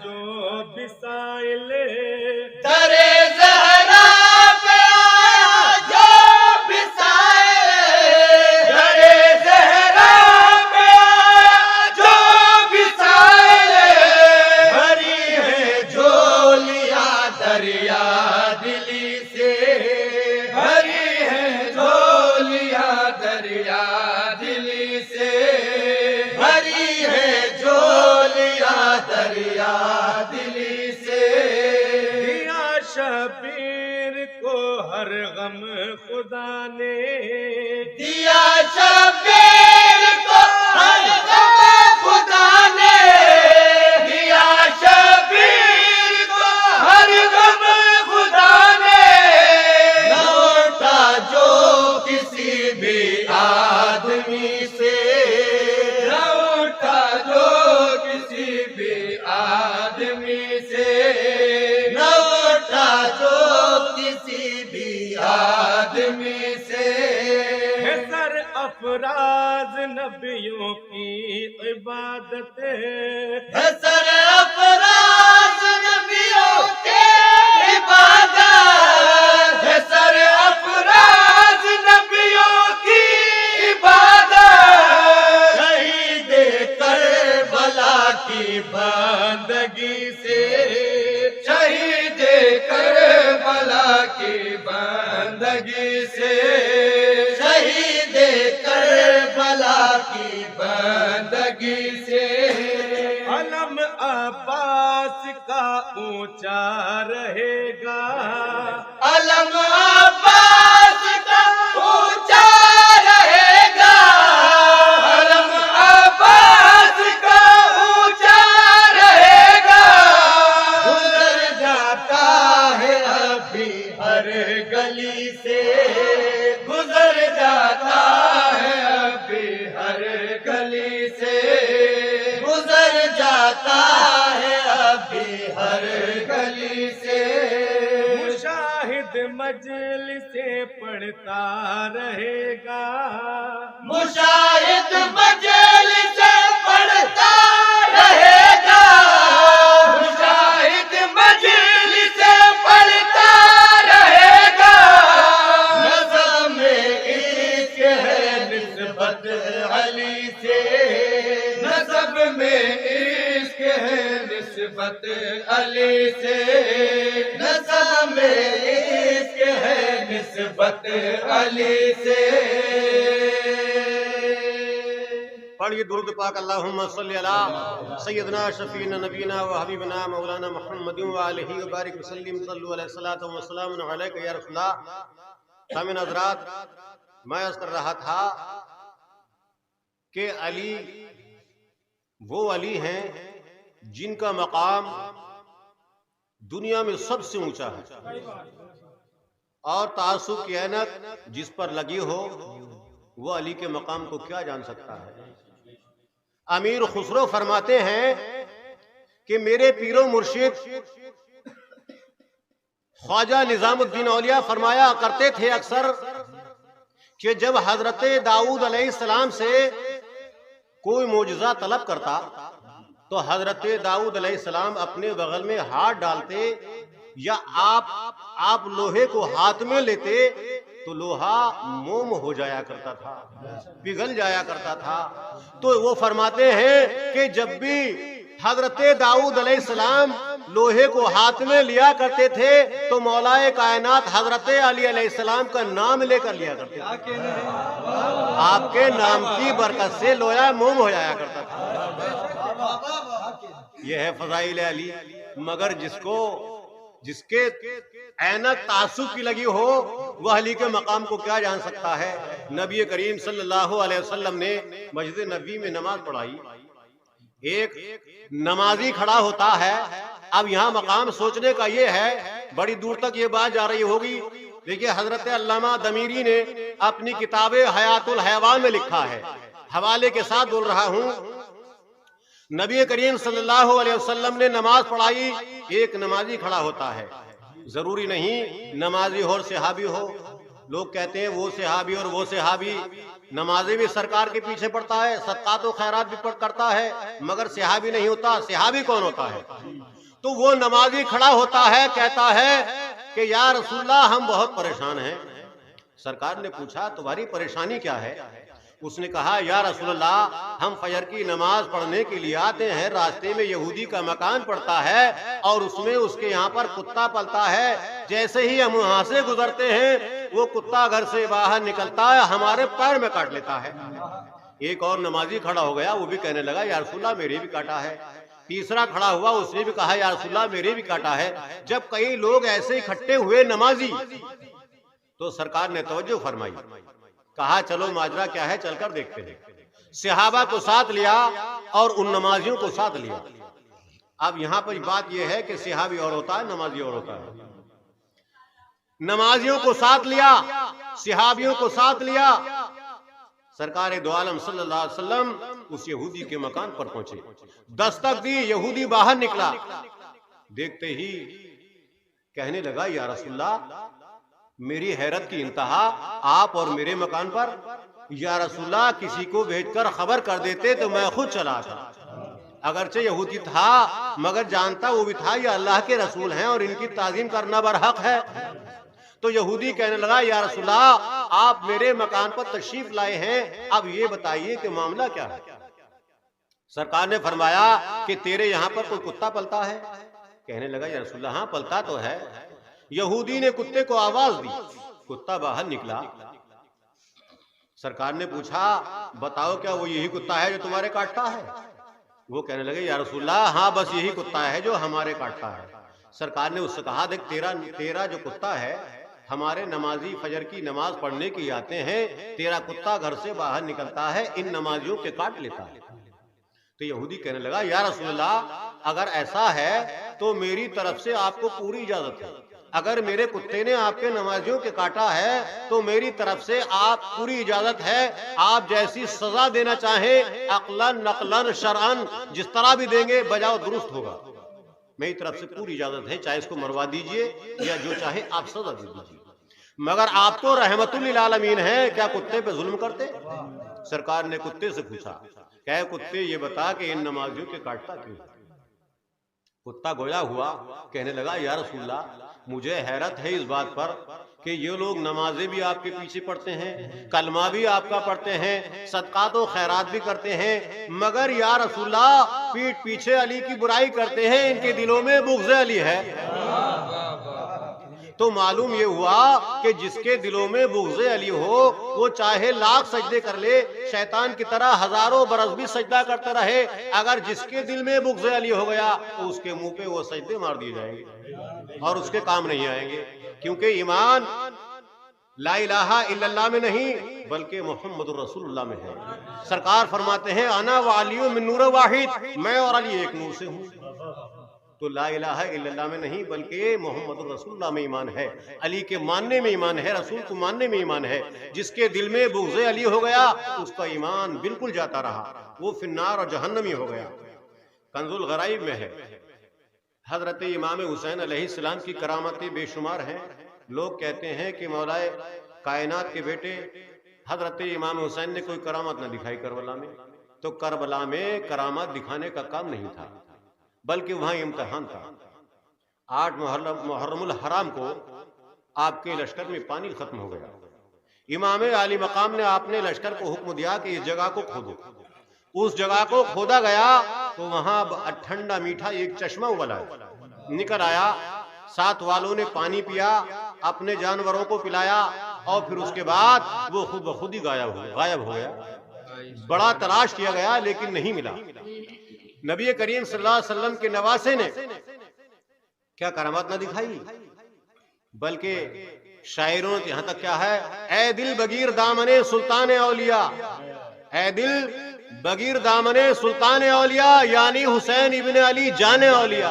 जो बिसाइले दरे ज़हरा पे आया जो बिसाए, दरे ज़हरा पे आया जो बिसाए, भरी है झोलियां दरिया दिली से, भरी है झोलियां दरिया दिली से, भरी है झोलियां दरिया दिली से। दिया शबीर को हर गम खुदा ने, दिया शबीर को हर गम खुदा ने, दिया शबीर को हर गम खुदा ने, लौटा जो किसी भी आदमी से, लौटा जो किसी भी आदमी से, लौटा जो किसी भी आदमी से। है सर अफराज नबियों की इबादत, है सर अफराज नबियों के इबादत, है सर अफराज नबियों की इबादत, शहीद करबला की बंदगी से, शहीद करबला की बंदगी से, शहीद करबला की बंदगी से। अलम अब्बास का ऊंचा रहेगा, अलम अब्बास का ऊंचा रहेगा, अलम अब्बास का ऊंचा रहेगा, गुजर जाता है अभी हर गली से, गुजर जाता है अभी हर गली से, गुजर जाता है अभी हर गली से। मुशाहिद मजलिस से पढ़ता रहेगा, मुशाहिद मजलिस से पढ़ता रहेगा, मुशाहिद मजलिस से पढ़ता रहेगा, नज़्म इश्क है निस्बत अली से, नज़्म में इश्क है निस्बत अली से, नज़्म में इश्क है निस्बत अली से। पढ़िए दुरूद पाक अल्लाहुम्मा सल्ली अला सय्यदना शफीना नबीना व हबीबना मौलाना मुहम्मद व आलिहि व बारिक वसल्लिम सल्लु अलैहि सलातो व सलामुन अलैका या रसूलल्लाह। सामिन हज़रात, मैं अर्ज़ कर रहा था कि अली वो अली हैं जिनका मकाम दुनिया में सबसे ऊंचा है, और तासुब की ऐनक जिस पर लगी हो वो अली के मकाम को क्या जान सकता है। अमीर खुसरो फरमाते हैं कि मेरे पीरो मुर्शिद ख्वाजा निजामुद्दीन औलिया फरमाया करते थे अक्सर कि जब हजरत दाऊद अलैहिस्सलाम से कोई मोजज़ा तलब करता तो हजरत दाऊद अलैहिस्सलाम अपने बगल में हाथ डालते या आप लोहे को हाथ में लेते तो लोहा मोम हो जाया करता था, पिघल जाया करता था। तो वो फरमाते हैं कि जब भी हजरत दाऊद अलैहिस्सलाम लोहे को हाथ में लिया करते थे तो मौलाए कायनात हजरत अली अलैहिस्सलाम का नाम लेकर लिया करते थे, आपके नाम की बरकत से लोहा मोम हो जाया करता था। यह है फजाइल अली। मगर जिसके ऐनक तासुब की लगी हो वह अली के मकाम को क्या जान सकता है। नबी करीम सल्लल्लाहु अलैहि वसल्लम ने मस्जिद नबी में नमाज पढ़ाई, एक नमाजी खड़ा होता है। अब यहाँ मकाम सोचने का ये है, बड़ी दूर तक ये बात जा रही होगी, देखिए हजरत अल्लामा दमीरी ने अपनी किताब हयातुल हैवान में लिखा है, हवाले के साथ बोल रहा हूँ। नबी करीम सल्लल्लाहु अलैहि वसल्लम ने नमाज पढ़ाई, एक नमाजी खड़ा होता है, जरूरी नहीं नमाजी हो और सहाबी हो। लोग कहते हैं वो सहाबी और वो सहाबी, नमाजी भी सरकार के पीछे पड़ता है, सदकात व खैरात भी करता है, मगर सहाबी नहीं होता। सहाबी कौन होता है? तो वो नमाजी खड़ा होता है, कहता है कि या रसूलल्लाह हम बहुत परेशान हैं। सरकार ने पूछा तुम्हारी परेशानी क्या है? उसने कहा या रसूलल्लाह हम फजर की नमाज पढ़ने के लिए आते हैं, रास्ते में यहूदी का मकान पड़ता है और उसमें उसके यहाँ पर कुत्ता पलता है। जैसे ही हम वहां से गुजरते हैं वो कुत्ता घर से बाहर निकलता है, हमारे पैर में काट लेता है। एक और नमाजी खड़ा हो गया, वो भी कहने लगा या रसूलल्लाह मेरे भी काटा है। तीसरा खड़ा हुआ, उसने भी कहा या रसूलल्लाह मेरे भी काटा है। जब कई लोग ऐसे इकट्ठे हुए नमाजी, तो सरकार ने तवज्जो फरमाई, कहा चलो माजरा क्या है चलकर देखते हैं। सहाबा को साथ लिया और उन नमाजियों को साथ लिया। अब यहां पर बात यह है कि सहाबी और होता है, नमाजी और होता है। नमाजियों को साथ लिया, सहाबियों को साथ लिया। सरकार दो आलम सल्लल्लाहु अलैहि वसल्लम उस यहूदी के मकान पर पहुंचे, दस्तक दी, यहूदी बाहर निकला। देखते ही कहने लगा या रसूलल्लाह मेरी हैरत की इंतहा, आप और मेरे मकान पर, या रसूलल्लाह किसी को भेजकर खबर कर देते तो मैं खुद चला आता। अगरचे यहूदी था मगर जानता वो भी था ये अल्लाह के रसूल हैं और इनकी ताजीम करना बरहक है। तो यहूदी कहने लगा या रसूलल्लाह आप मेरे मकान पर तशरीफ लाए हैं, अब ये बताइए कि मामला क्या है। सरकार ने फरमाया कि तेरे यहाँ पर कोई कुत्ता पलता है? कहने लगा या रसूलल्लाह हाँ पलता तो है। यहूदी ने कुत्ते को आवाज दी, कुत्ता बाहर निकला। सरकार ने पूछा बताओ क्या वो यही कुत्ता है जो तुम्हारे काटता है? वो कहने लगे या रसूलल्लाह हाँ बस यही कुत्ता है जो हमारे काटता है। सरकार ने उससे कहा देख तेरा जो कुत्ता है, हमारे नमाजी फजर की नमाज पढ़ने की आते हैं, तेरा कुत्ता घर से बाहर निकलता है, इन नमाजियों के काट लेता है। तो यहूदी कहने लगा या रसूलल्लाह अगर ऐसा है तो मेरी तरफ से आपको पूरी इजाजत है। अगर मेरे कुत्ते ने आपके नमाजियों के काटा है तो मेरी तरफ से आप पूरी इजाजत है। आप जैसी सजा देना चाहें, अक्लन नकलन शरअन जिस तरह भी देंगे बजाओ दुरुस्त होगा। मेरी तरफ से पूरी इजाजत है, चाहे इसको मरवा दीजिए या जो चाहे आप सजा दे दीजिए, मगर आप तो रहमतुल लिल आलमीन है, क्या कुत्ते पे जुल्म करते? सरकार ने कुत्ते से पूछा क्या कुत्ते ये बता कि इन नमाजियों के काटता क्यों? कुत्ता गोया हुआ, कहने लगा या रसूलल्लाह मुझे हैरत है इस बात पर कि ये लोग नमाजें भी आपके पीछे पढ़ते हैं, कलमा भी आपका पढ़ते हैं, सदका तो खैरात भी करते हैं, मगर या रसूलल्लाह पीठ पीछे अली की बुराई करते हैं, इनके दिलों में बुग़्ज़ अली है। तो मालूम ये हुआ कि जिसके दिलों में बुग़्ज़ अली हो वो चाहे लाख सजदे कर ले, शैतान की तरह हजारों बरस भी सजदा करता रहे, अगर जिसके दिल में बुग़्ज़ अली हो गया तो उसके मुंह पे वो सजदे मार दिए जाएंगे और उसके काम नहीं आएंगे। क्योंकि ईमान ला इलाहा इल्लल्लाह में नहीं बल्कि मोहम्मदुर रसूलुल्लाह में है। सरकार फरमाते हैं अना व अली मिन नूर वाहिद, मैं और अली एक नूर से हूँ। तो ला इलाहा इल्लल्लाह में नहीं बल्कि मोहम्मदुर रसूलुल्लाह में ईमान है, अली के मानने में ईमान है, रसूल को मानने में ईमान है। जिसके दिल में बुग़्ज़ अली हो गया उसका ईमान बिल्कुल जाता रहा, वो फिन्नार और जहन्नमी हो गया। कंजुल गराइब में है हजरत इमाम हुसैन अलैहिस्सलाम की करामतें बेशुमार हैं। लोग कहते हैं कि मौलाए कायनात के बेटे हजरत इमाम हुसैन ने कोई करामत न दिखाई करबला में, तो करबला में करामत दिखाने का काम नहीं था बल्कि वहां इम्तिहान था। 8 मुहर्रमुल हराम को आपके लश्कर में पानी खत्म हो गया। इमाम आली मकाम ने आपने लश्कर को हुक्म दिया कि इस जगह को खोदो। उस जगह को खोदा गया तो वहां ठंडा मीठा एक चश्मा उबला निकल आया। साथ वालों ने पानी पिया, अपने जानवरों को पिलाया और फिर उसके बाद वो खुद ब खुद ही गायब हो गया। बड़ा तलाश किया गया लेकिन नहीं मिला। नबी करीम सल्लल्लाहु अलैहि वसल्लम के नवासे ने क्या करामत न दिखाई, बल्कि शायरों ने यहां तक क्या है, ए दिल बगीर दामने सुल्तान औलिया, ए दिल बगीर दामने सुल्तान औलिया यानी हुसैन इब्न अली जाने औलिया।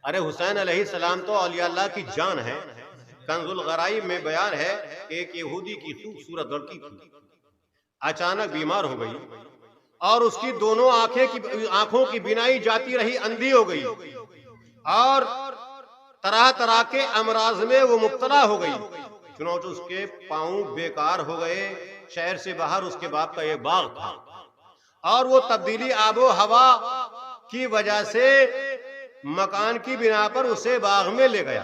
अरे हुसैन अलैहिस्सलाम तो औलिया अल्लाह की जान है। कंजुल गराइब में बयान है एक यहूदी की खूबसूरत लड़की थी, अचानक बीमार हो गई और उसकी दोनों आंखों की बिनाई जाती रही, अंधी हो गई और तरह तरह के अमराज में वो मुब्तला हो गई। चुनांचे उसके पांव बेकार हो गए। शहर से बाहर उसके बाप का एक बाग था और वो तब्दीली आबो हवा की वजह से मकान की बिना पर उसे बाग में ले गया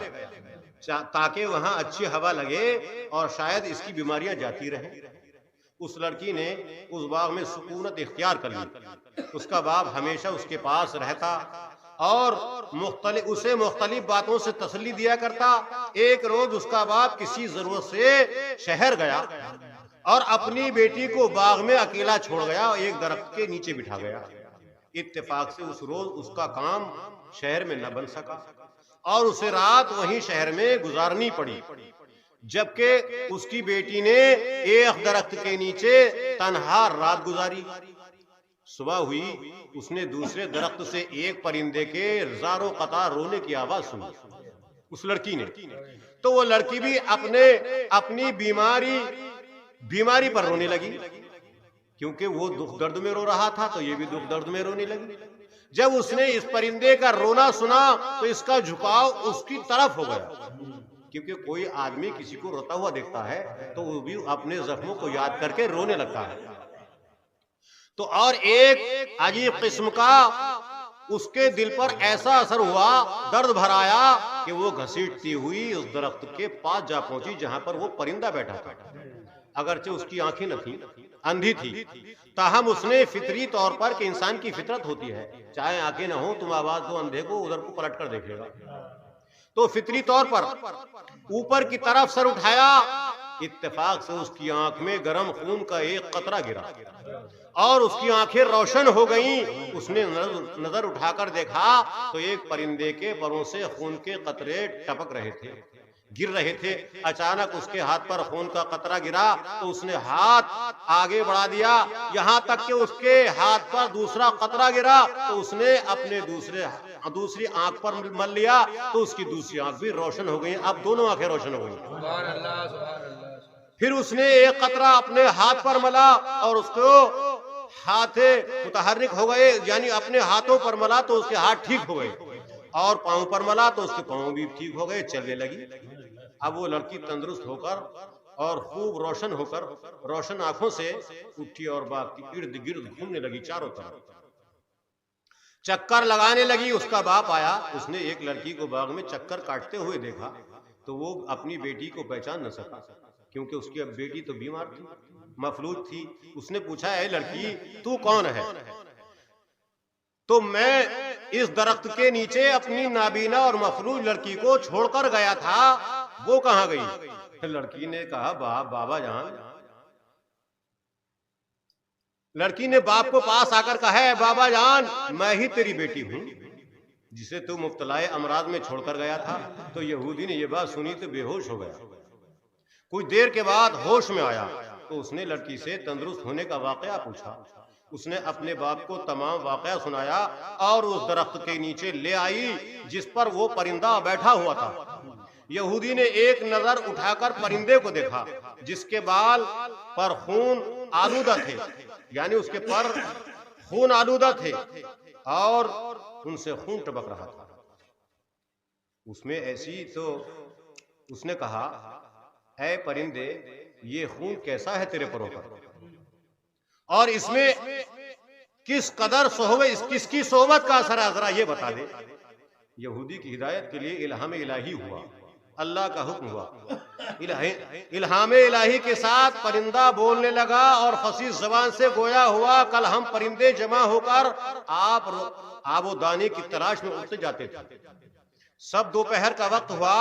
ताकि वहां अच्छी हवा लगे और शायद इसकी बीमारियां जाती रहें। उस लड़की ने उस बाग में सुकूनत इख्तियार कर ली। उसका बाप हमेशा उसके पास रहता और उसे मुख्तलिफ बातों से तसल्ली दिया करता। एक रोज उसका बाप किसी जरूरत से शहर गया और अपनी बेटी को बाग में अकेला छोड़ गया और एक दरख्त के नीचे बिठा गया। इत्तेफाक से उस रोज उसका काम शहर में न बन सका और उसे रात वहीं शहर में गुजारनी पड़ी, जबकि उसकी बेटी ने एक दरख्त के नीचे तन्हा रात गुजारी। सुबह हुई, उसने दूसरे दरख्त से एक परिंदे के ज़ारो कतार रोने की आवाज सुनी उस लड़की ने। तो वो लड़की भी अपनी बीमारी पर रोने लगी, क्योंकि वो दुख दर्द में रो रहा था तो ये भी दुख दर्द में रोने लगी। जब उसने इस परिंदे का रोना सुना तो इसका झुकाव उसकी तरफ हो गया, क्योंकि कोई आदमी किसी को रोता हुआ देखता है तो वो भी अपने जख्मों को याद करके रोने लगता है। तो और एक अजीब किस्म का उसके दिल पर ऐसा असर हुआ, दर्द भराया कि वो घसीटती हुई उस दरख्त के पास जा पहुंची जहां पर वो परिंदा बैठा था। अगरचे उसकी आंखें न थी, अंधी थी, ताहम उसने फितरी तौर पर कि इंसान की फितरत होती है, चाहे आंखें न हो तुम आवाज दो अंधे को, उधर को पलट कर देखेगा। तो फितरी तौर पर ऊपर की तरफ सर उठाया, इत्तेफाक से उसकी आंख में गर्म खून का एक कतरा गिरा और उसकी आंखें रोशन हो गईं। उसने नजर उठाकर देखा तो एक परिंदे के परों से खून के कतरे टपक रहे थे, गिर रहे थे। अचानक उसके हाथ पर खून का कतरा गिरा तो उसने हाथ आगे बढ़ा दिया, यहाँ तक कि उसके हाथ पर दूसरा कतरा गिरा तो उसने अपने दूसरी आंख पर मल लिया तो उसकी दूसरी आंख भी रोशन हो गई। अब दोनों आंखें रोशन हो गई। फिर उसने एक कतरा अपने हाथ पर मला और उसको हाथ मुतहर्रिक हो गए, यानी अपने हाथों पर मला तो उसके हाथ ठीक हो गए, और पांव पर मला तो उसके पांव भी ठीक हो गए, चलने लगी। अब वो लड़की तंदुरुस्त होकर और खूब रोशन होकर रोशन आंखों से उठी और बाग की इर्द गिर्द घूमने लगी, चारों तरफ चक्कर लगाने लगी। उसका बाप आया, उसने एक लड़की को बाग में चक्कर काटते हुए देखा तो वो अपनी बेटी को पहचान न सका, क्योंकि उसकी अब बेटी तो बीमार थी, मफलूज थी। उसने पूछा, है लड़की तू कौन है? तो मैं इस दरख्त के नीचे अपनी नाबीना और मफलूज लड़की को छोड़कर गया था, वो कहां गई? लड़की ने कहा, बाबा जान। लड़की ने बाप को पास आकर कहा, है बाबा जान, मैं ही तेरी बेटी हूं जिसे तू मुब्तलाए अमराज में छोड़कर गया था। तो यहूदी ने यह बात सुनी तो बेहोश हो गया। कुछ देर के बाद होश में आया तो उसने लड़की से तंदुरुस्त होने का वाकया पूछा। उसने अपने बाप को तमाम वाकया सुनाया और उस दरख्त के नीचे ले आई जिस पर वो परिंदा बैठा हुआ था। यहूदी ने एक नजर उठाकर परिंदे को देखा जिसके बाल पर खून आलूदा थे, यानी उसके पर खून आलूदा थे और उनसे खून टपक रहा था। उसमें ऐसी तो उसने कहा, ऐ परिंदे, ये खून कैसा है तेरे परों पर, और इसमें किस कदर किसकी सोहबत का असर है, जरा ये बता दे। यहूदी की हिदायत के लिए इल्हाम इलाही हुआ, अल्लाह का हुक्म हुआ। इल्हाम इलाही के साथ परिंदा बोलने लगा और फसीह जबान से गोया हुआ, कल हम परिंदे जमा होकर आबो दाने की तलाश में उड़ते जाते थे। सब दोपहर का वक्त हुआ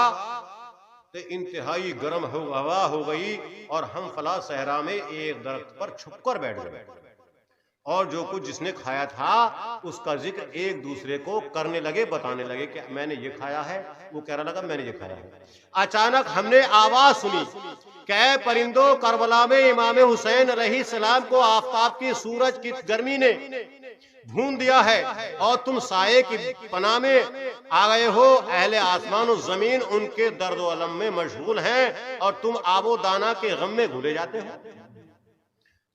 तो इंतहाई गर्म हवा हो गई और हम फला सहरा में एक दरख्त पर छुपकर बैठ गए और जो कुछ जिसने खाया था उसका जिक्र एक दूसरे को करने लगे, बताने लगे कि मैंने ये खाया है, वो कहने लगा मैंने ये खाया है। अचानक हमने आवाज सुनी, कै परिंदों, करबला में इमाम हुसैन अलैहिस्सलाम को आफताब की सूरज की गर्मी ने भून दिया है और तुम साये की पनाह में आ गए हो। अहले आसमान और जमीन उनके दर्द व अलम में मशगूल हैं और तुम आबो दाना के गम में भूले जाते हो।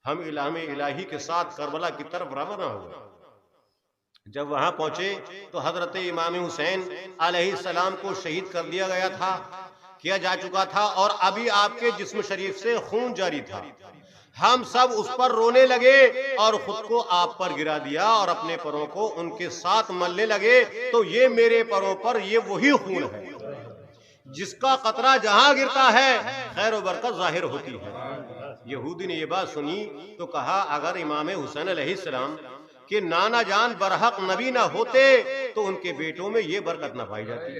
हम इल्हाम इलाही के साथ करबला की तरफ रवाना हो गए। जब वहां पहुंचे तो हजरत इमाम हुसैन अलैहिस्सलाम को शहीद कर दिया गया था, किया जा चुका था और अभी आपके जिस्म शरीफ से खून जारी था। हम सब उस पर रोने लगे और खुद को आप पर गिरा दिया और अपने परों को उनके साथ मलने लगे। तो ये मेरे परों पर ये वही खून है जिसका कतरा जहां गिरता है खैर व बरकत जाहिर होती है। यहूदी ने ये बात सुनी तो कहा, अगर इमाम हुसैन अलैहिस्सलाम कि नाना जान बरहक नबी ना होते तो उनके बेटों में ये बरकत ना पाई जाती,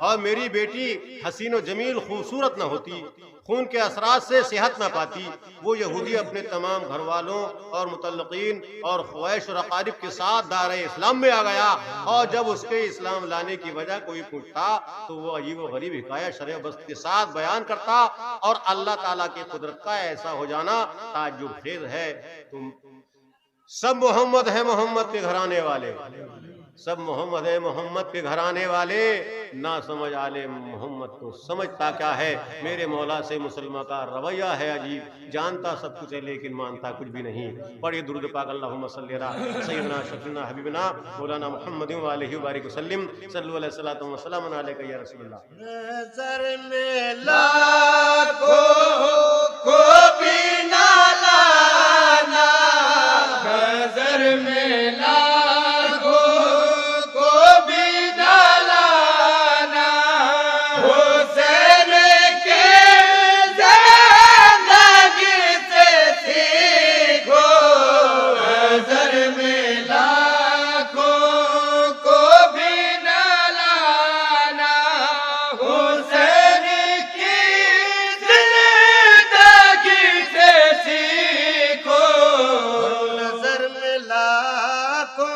और मेरी बेटी हसीन व जमील खूबसूरत ना होती, खून के असरात से सेहत ना पाती। वो यहूदी अपने तमाम घर वालों और मुतल्लकीन और ख्वाहिश और अकारिब के साथ दायरे इस्लाम में आ गया, और जब उसके इस्लाम लाने की वजह कोई पूछता तो वो अजीब व गरीब हिकाया शरह बस्त के साथ बयान करता, और अल्लाह ताला की कुदरत का ऐसा हो जाना ताज्जुब खेज है। तुम सब मोहम्मद है मोहम्मद के घराने वाले, सब मोहम्मद है मोहम्मद के घराने वाले, ना समझ आले मोहम्मद को समझता क्या है। मेरे मौला से मुसलमान का रवैया है अजीब, जानता सब कुछ है लेकिन मानता कुछ भी नहीं। पढ़िए दुरूद पाक अल्लाहुम्मा सल्ली अला सय्यिदना शफीना हबीबना मौलाना मुहम्मद व अलैहि व बारिक वसल्लम सल्लल्लाहु अलैहि वसल्लम व सल्लम अलैका या रसूलल्लाह। नजर में लाखों को भी ना लाना, नजर में लाखों को भी ना लाना, हुसैन के ज़िंदगी से सीखो। नजर में लाखों को भी ना लाना, हुसैन की ज़िंदगी से सीखो। नजर में लाखों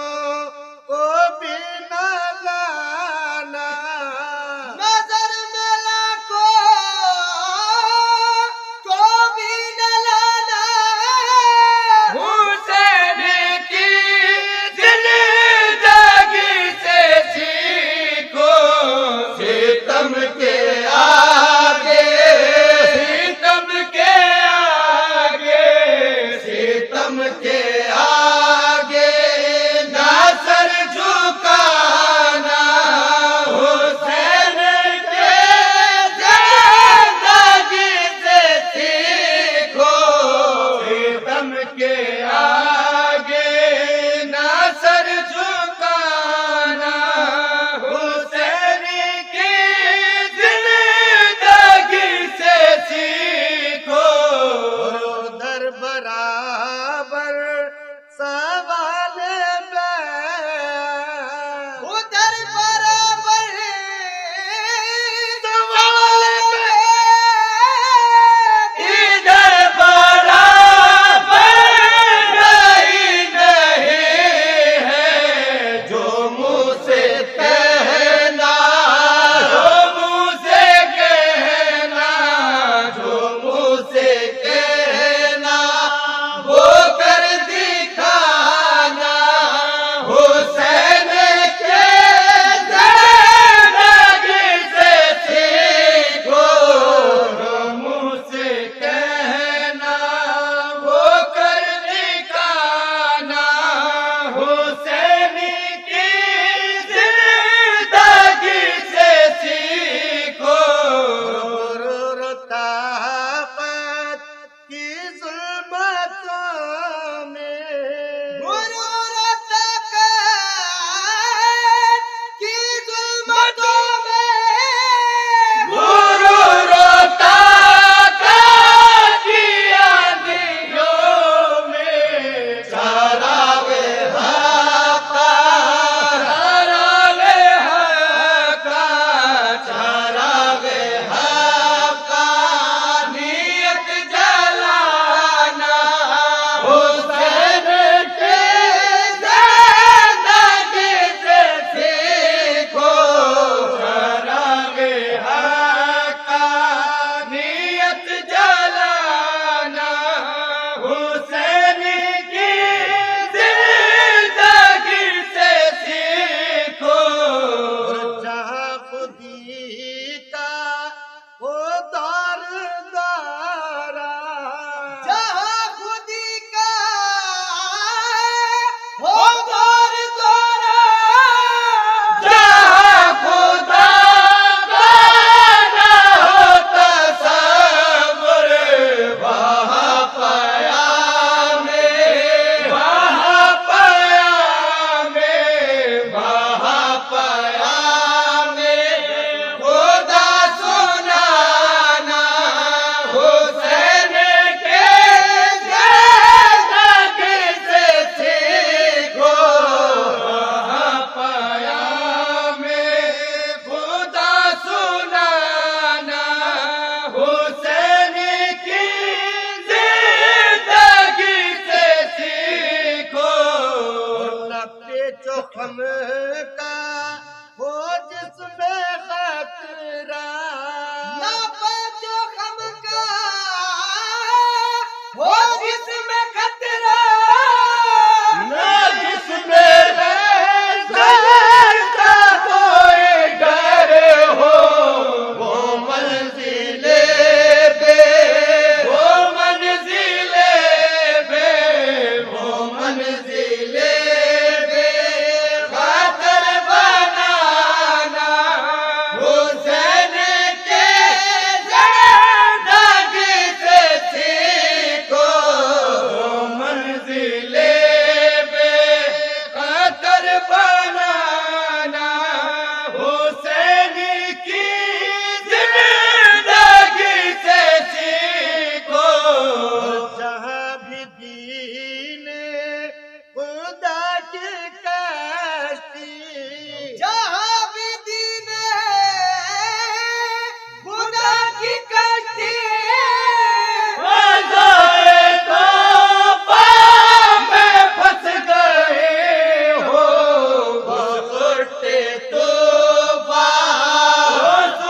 तूफान,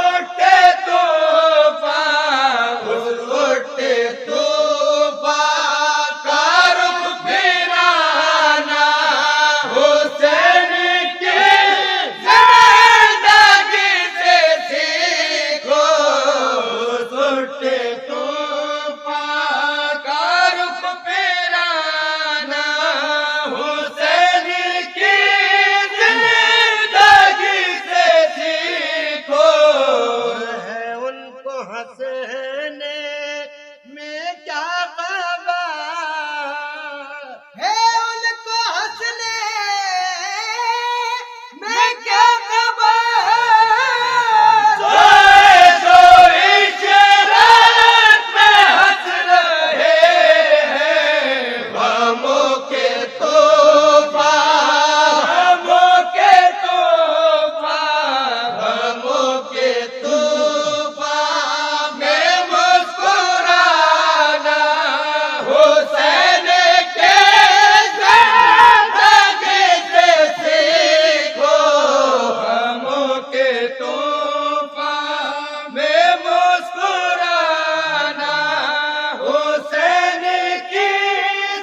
उठे तूफान, उठे तूफान का रुख फिराना हुसैन की जिंदगी से सीखो। उठे तूफान का रुख फिराना हुसैन की जिंदगी से सीखो। है उनको हंसने में क्या खबर, है उनको हंसने में क्या खबर। सोए सोए शरारत में हंस रहे हैं गमों के तूफान, गमों के तूफान, गमों के तूफान में मुस्कुराना हुसैन के जिंदगी से सीखो। गमों के तूफान में मुस्कुराना हुसैन की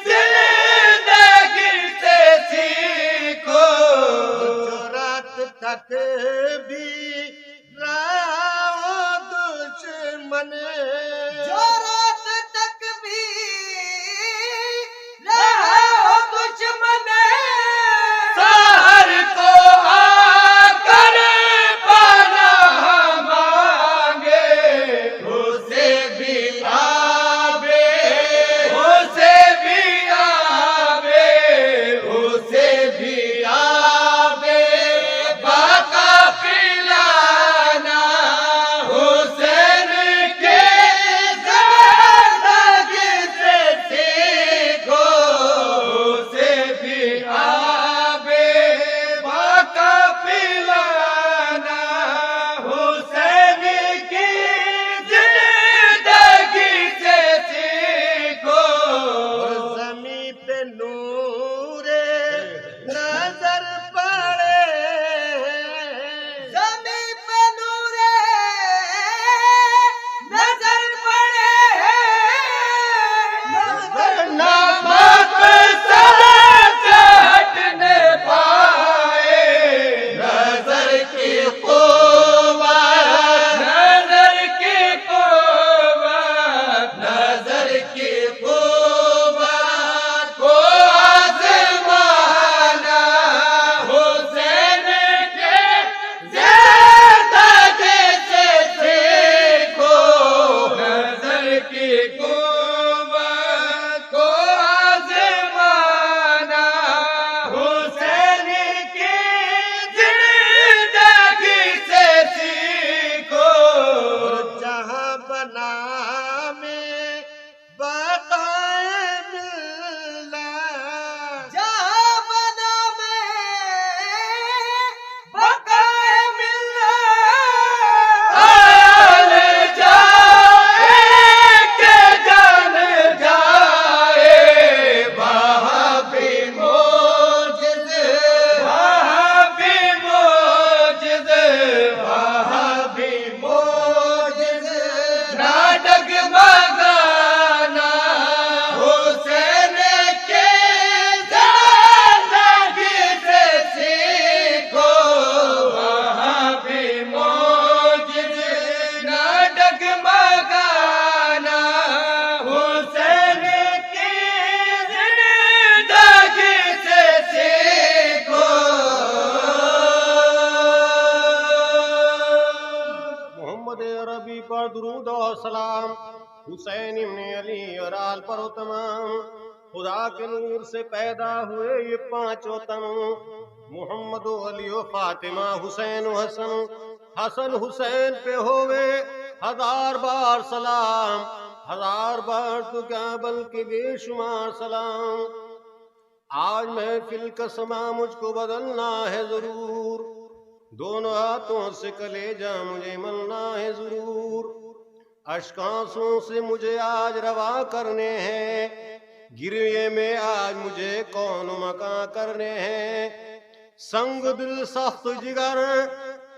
जिंदगी से सीखो। जो रात तक भी रहो दुश्मन, जो रात तक भी रहो दुश्मन, सहर को आकर पनाह मांगे उसे भी आवे, उसे भी आवे, उसे भी आवे बाका पिलाना हुसैन के जिंदगी से सीखो। उसे भी आवे बाका पिलाना हुसैन की जिंदगी से सीखो। ज़मीं पे नूरे नजर पड़े, ज़मीं पे नूरे नजर पड़े। नमक सर से हटने पाए नजर की क़ुव्वत, नजर की क़ुव्वत, नजर की क़ुव्वत को आज़माना हुसैन के जिंदगी से सीखो। नजर की क़ुव्वत को आज़माना हुसैन की जिंदगी से सीखो। जहाँ बना में बकाए मिला, जहाँ बना में बकाए मिला। आल जाए के जान जाए वहाँ भी मोजिज़, वहाँ भी मोजिज़, वहाँ भी मोजिज़ ना डगमगाना हुसैन के जिंदगी से सीखो। वहाँ भी मोजिज़ ना डगमगाना हुसैन की जिंदगी से सीखो। मोहम्मद अरबी पर दुरूद और सलाम, हुसैन इब्न अली और आल पर तमाम। खुदा के नूर से पैदा हुए ये पांचों तनों, मोहम्मद अली और फातिमा हुसैन और हसन, हसन हुसैन पे होवे 1000 बार सलाम, 1000 बार तो क्या बल्कि बेशुमार सलाम। आज महफिल का समा मुझको बदलना है जरूर, दोनों हाथों से कलेजा मुझे मलना है जरूर। अश्कांसों से मुझे आज रवा करने हैं, गिरवे में आज मुझे कौन मका करने हैं। संग दिल सख्त जिगर,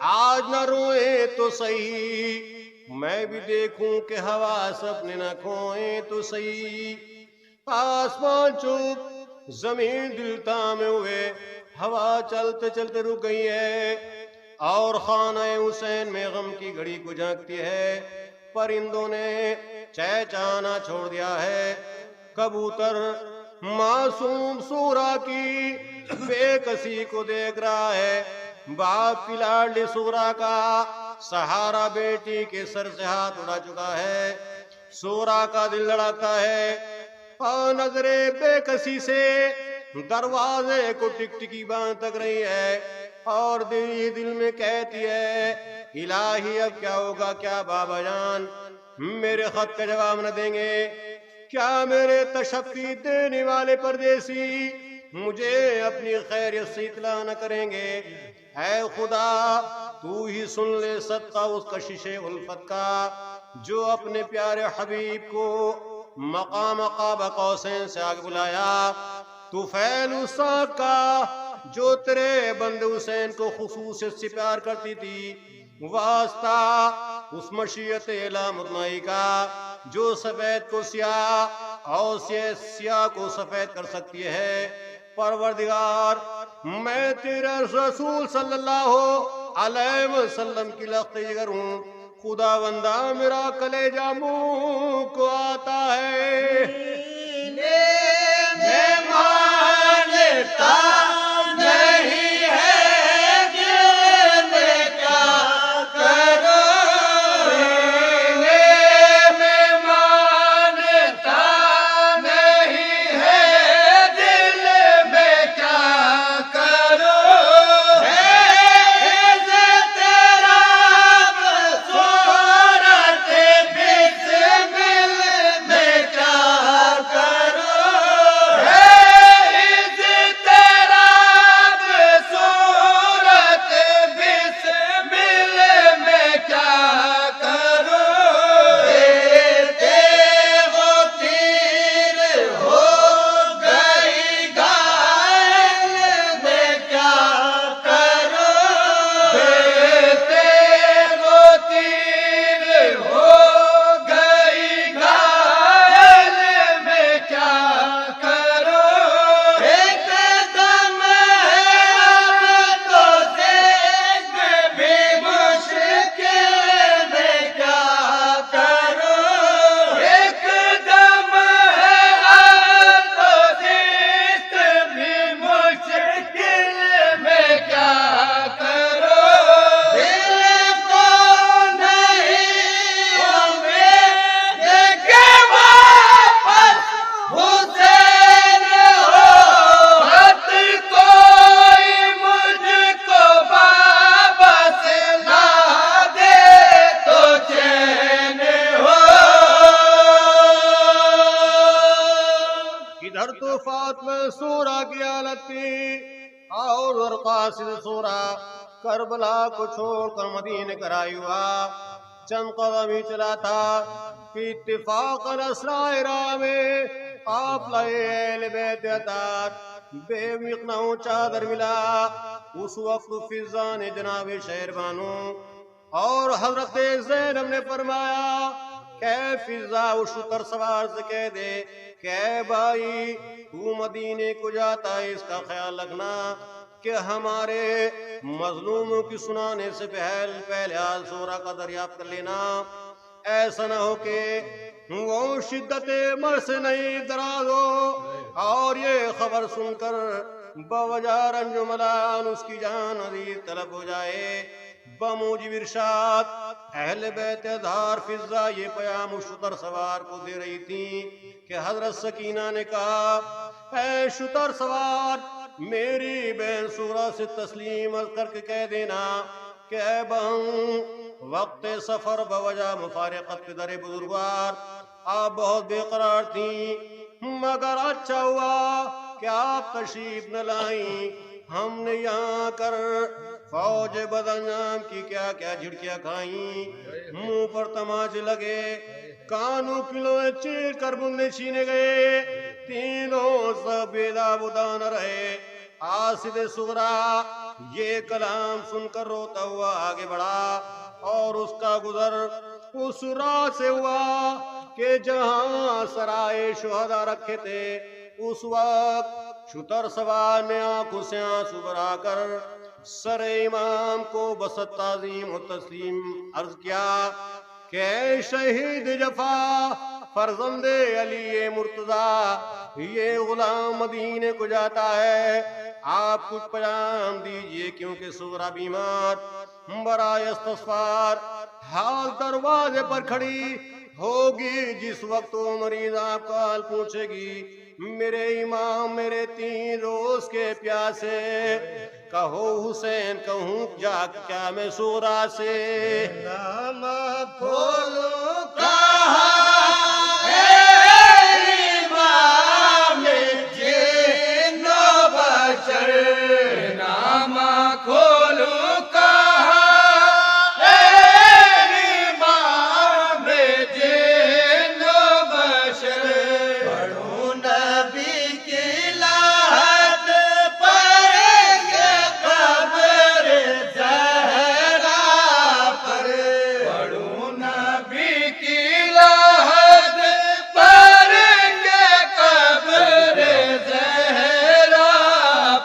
आज न रोए तो सही, मैं भी देखूं कि हवा सपने न खोए तो सही। आसमान चुप, जमीन दिल थामे हुए, हवा चलते चलते रुक गई है और खाना हुसैन में गम की घड़ी गुजरती है। परिंदों ने चहचहाना छोड़ दिया है, कबूतर मासूम सूरा की बेकसी को देख रहा है। बाप की लाडली सूरा का सहारा बेटी के सर से हाथ उड़ा चुका है। सूरा का दिल धड़कता है और नजरे बेकसी से दरवाजे को टिकटिकी बांध तक रही है और दिल में कहती है, इलाही अब क्या होगा, क्या बाबा जान मेरे खत का जवाब न देंगे, क्या मेरे तशफ़ी देने वाले परदेसी मुझे अपनी खैरियत से इत्तला न करेंगे। ऐ खुदा तू ही सुन ले सदका उस कशिशे उल्फत का जो अपने प्यारे हबीब को मकाम क़ाब कौसैन से आगे बुलाया। तू फैल उस साक़ का जो तेरे बंदे हुसैन को खुसूसियत से प्यार करती थी, वास्ता उस मशीयत इला मुतमई का जो सफेद को सियाह और सियाह को सफेद कर सकती है। परवरदिगार मैं तेरा रसूल सल्लल्लाहु अलैहि वसल्लम की लख्त जिगर हूँ, खुदा बंदा मेरा कलेजा मुंह को आता है। मैं मानता नहीं है दिल में क्या करो, मैं मानता नहीं है दिल में क्या करो, तेरा सूरत बिस्मिल में क्या करो, सूरा की हालत थी और कासिद सूरा करबला को छोड़कर मदीने कराई हुआ चंद कदम ही चला था कि इत्तिफाकन असराए राह में काफिला अहले बैत अतात बेमिक़नाऊ चादर मिला। उस वक्त फिजा ने जनाब शहर बानो और हजरत ज़ैनब ने फरमाया, कै फिजा उस शुतर सवार से कह दे कै भाई तू मदीने को जाता है, इसका ख्याल रखना कि हमारे मजलूमों की सुनाने से पहले हाल सूरा का दरियाफ्त कर लेना। ऐसा न हो के वो शिद्दत मर से नहीं दराज हो और ये खबर सुनकर बवजह रंजुमलान उसकी जान अजीज तलब हो जाए। बमूजिब इरशाद अहले बैत धार फिजा ये पयाम शुतर सवार को दे रही थी कि हजरत सकीना ने कहा, ऐ शुतर सवार मेरी बहन सूरा से तस्लीम करके कह देना कि ऐ बहन वक्त सफर बवजह मुफारिकत के दरे बुजुर्गवार आप बहुत बेकरार थी, मगर अच्छा हुआ कि आप तशरीफ न लाई। हमने यहाँ कर फौज बदनाम की क्या क्या झिड़कियां खाई, मुंह पर तमाचे लगे, कानों किलो चीर कर बुंदे छीने गए, तीनों सब बेदाबुदा न रहे। आसिद सुगरा ये कलाम सुनकर रोता हुआ आगे बढ़ा और उसका गुजर उस राह से हुआ कि जहां सराय शुहदा रखे थे। उस वक्त शुतर सवार ने आंखों से आंसू बहाकर सर इमाम को बसत ताजीम और तस्लीम अर्ज किया कि शहीद जफा फरजंदे अली मुर्तजा, ये गुलाम मदीने को जाता है, आप कुछ पैगाम दीजिए क्योंकि सुगरा बीमार बराए इस्तग़फ़ार हाल दरवाजे पर खड़ी होगी। जिस वक्त वो मरीज आपका हाल पूछेगी, मेरे इमाम मेरे 3 रोज के प्यासे, कहो हुसैन कहूँ जा क्या मैं सुगरा से नाम खोलूं कहाँ इमाम जिन्नो बशर, नाम खोलूं कहाँ इमाम जिन्नो बशर, पढ़ूं नबी की लाहत पढ़ेंगे कब्र ज़हरा पर, पढ़ूं नबी की लाहत पढ़ेंगे कब्र ज़हरा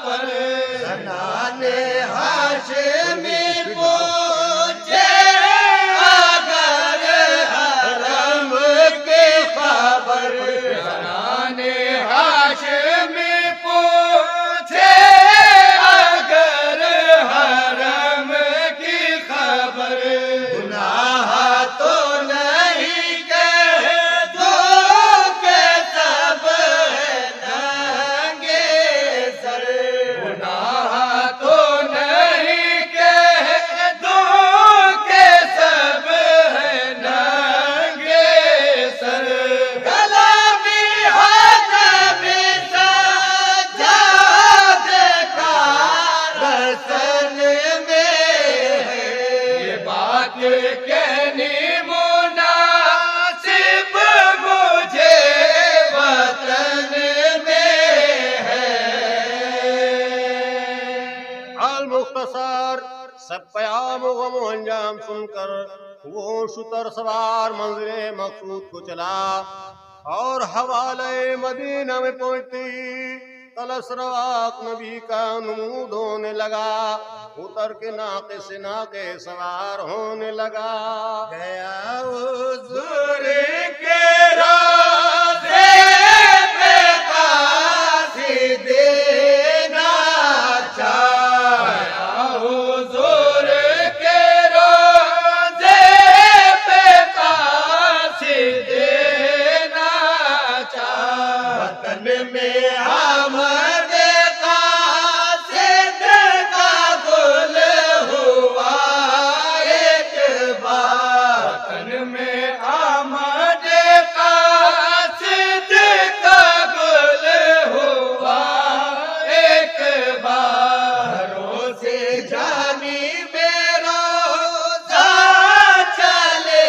पर, सनाने हाशिमी पूछे अगर हरम की खबर, सनाने हाशिमी पूछे अगर हरम की खबर, गुनाह तो नहीं कह दो के सब है नंगे सर, गुनाह तो नहीं कह दो के सब है नंगे सर, गला भी हाथ भी सजा देखा रसन में है, ये बात कहनी मुनासिब मुझे वतन में है। अल मुख्तसर सब प्याम व अंजाम सुनकर वो शुतर सवार मंजिले मकसूद को चला और हवाले मदीना में पहुंचती तलस रवाक नबी का नमूद होने लगा, उतर के नाके से नाके सवार होने लगा। गया हुजूर के रास्ते पे कासिद नाचा, गया हुजूर के रास्ते पे कासिद नाचा, वतन में आमद कासिद का गुल हुआ एक बार, वतन में आमद कासिद का गुल हुआ एक बार, रोज़े जानी मेरा जा चले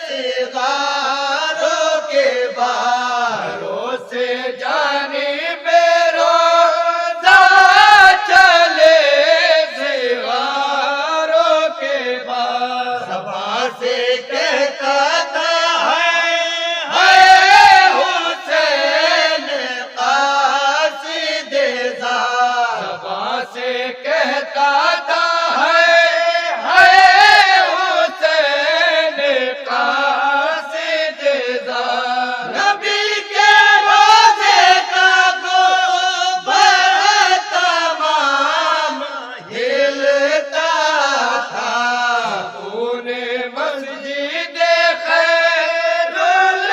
सिगारों के बार, रोज़े जानी मेरा जा चले सिगारों के बार, सभा से कहता है हुसैन कासिद ज़ार, सभा से कहता है हुसैन कासिद ज़ार, नबी के रोज़े का गुबार तमाम हिलता था, तूने मस्जिद खैरुल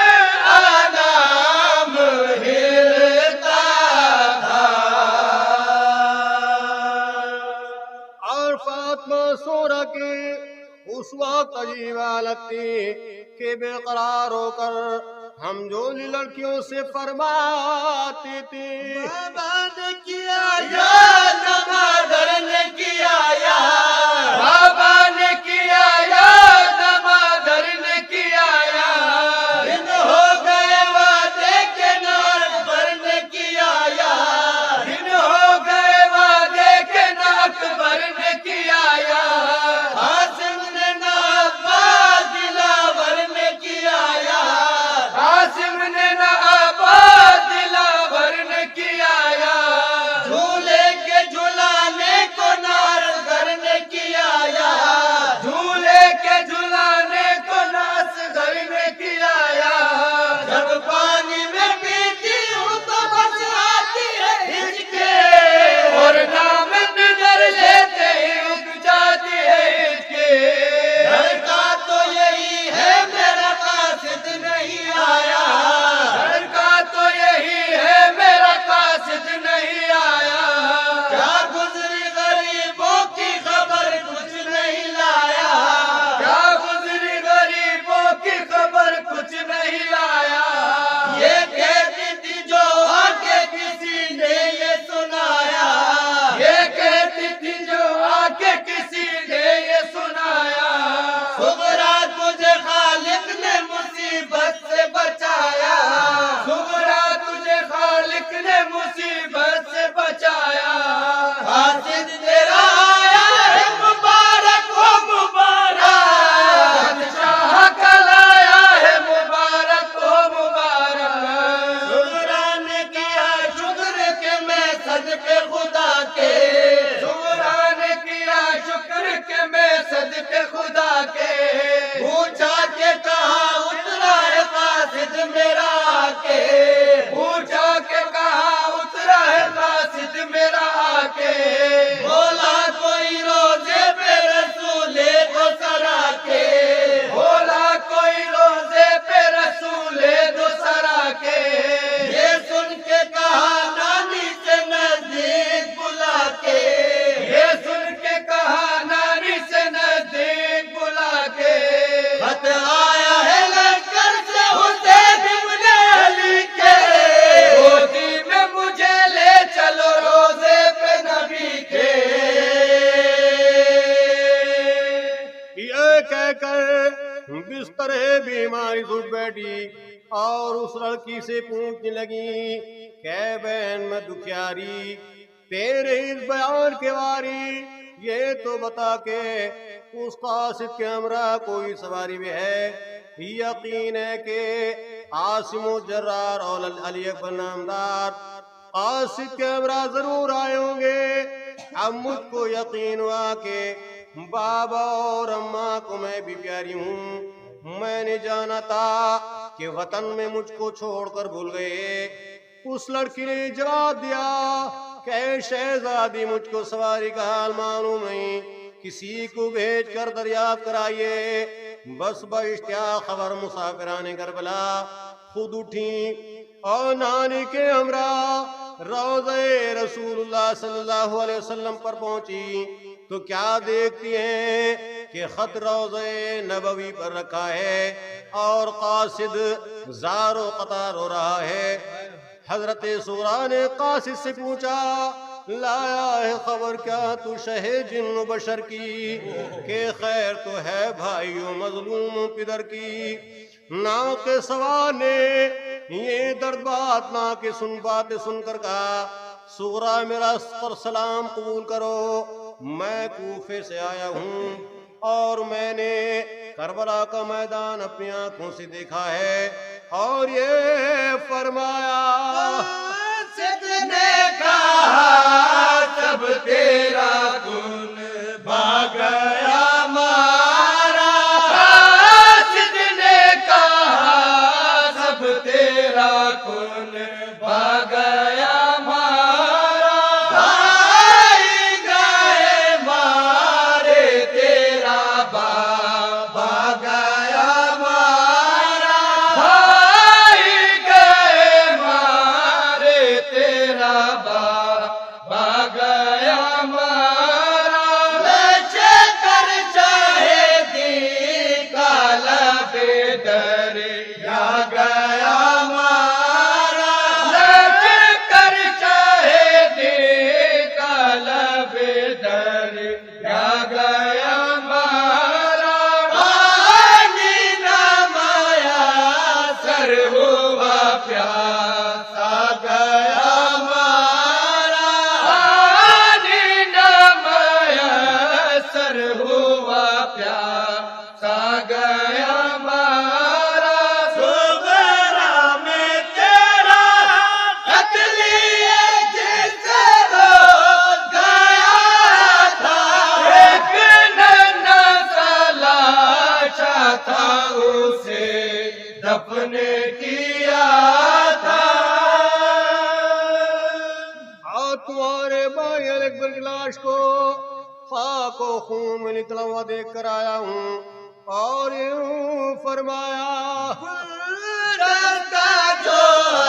अनाम हिलता था। और फातिमा सोरा के उस वक्त अजीब हालत थी कि बेकरार होकर हम जो लड़कियों से फरमाते थे, बाबा ने किया या नमादर ने किया या, बाबा ने किया या नमादर ने किया या, दिन हो गए वादे के नार पर ने किया या, दिन हो गए सदके खुदा के। पूछा के कहा उतरा है कासिद मेरा आके। पूछा के कहा उतरा है कासिद मेरा आके। बोला कोई रोजे पे रसूले को सरा के। बोला कोई रोजे पे रसूले दो सरा के। ये सुन के कहा नानी से नजदीक बुला के। ये सुन के कहा नानी से नजदीक बुला के। खत आया है लश्कर से हुसैन इब्ने अली के। गोदी में मुझे ले चलो रोजे पे नबी के। ये कहकर बिस्तरे बीमारी उठ बैठी और उस लड़की से पूछने लगी, कै बहन मैं दुखियारी, तेरे इस बयान के वारी, ये तो बता के उस कासिद के हमरा कोई सवारी भी है? यकीन है कि आसिम जर्रार और अली अकबर नामदार कासिद के हमरा जरूर आए होंगे। अब मुझको यकीन हुआ कि बाबा और अम्मा को मैं भी प्यारी हूँ। मैंने जाना था कि वतन में मुझको छोड़कर भूल गए। उस लड़की ने जवाब दिया कि शहजादी मुझको सवारी का हाल मालूम नहीं, किसी को भेज कर दरियाफ्त कराइए। बस बइश्तिया खबर मुसाफिराने करबला खुद उठी और नानी के हमरा रोज़े रसूलुल्लाह सल्लल्लाहु अलैहि वसल्लम पर पहुंची तो क्या देखती हैं कि खत रोज़े नबवी पर रखा है और कासिद ज़ारो कतार हो रहा है। हजरत सुगरा ने कासिद से पूछा, लाया है खबर क्या तू शहे जिन्न बशर की, के खैर तो है भाइयों मजलूम पिदर की। ना के सवार ने ये दर्द बात ना के बातें सुनकर कहा, सुगरा मेरा सलाम कबूल करो, मैं कूफे से आया हूँ और मैंने करबला का मैदान अपनी आंखों से देखा है और ये फरमाया, ने कहा सब तेरा गुण भाग गया मारा। ने कहा सब तेरा गुण भाग गया मारा। भाई गए मारे तेरा बाबा गया मारा। भाई गए मारे तेरा बाबा गया मारा। लचे कर चाहे दी काला बेदर या गया मारा। लचे कर चाहे दी काला बेदर या गया मारा। पानी ना माया सर हुआ प्यासा गया मारा। पानी ना माया सर हुआ प्यासा गया मारा। सुगरा में तेरा खत लिए जिसे रोज गया था। एक नन्हा सा लाशा था उसे दफन किया था। और तुम्हारे भाई अकबर की लाश को खाक और खून में निकला हुआ देख कर आया हूँ और यूं फरमाया, रास्ता जो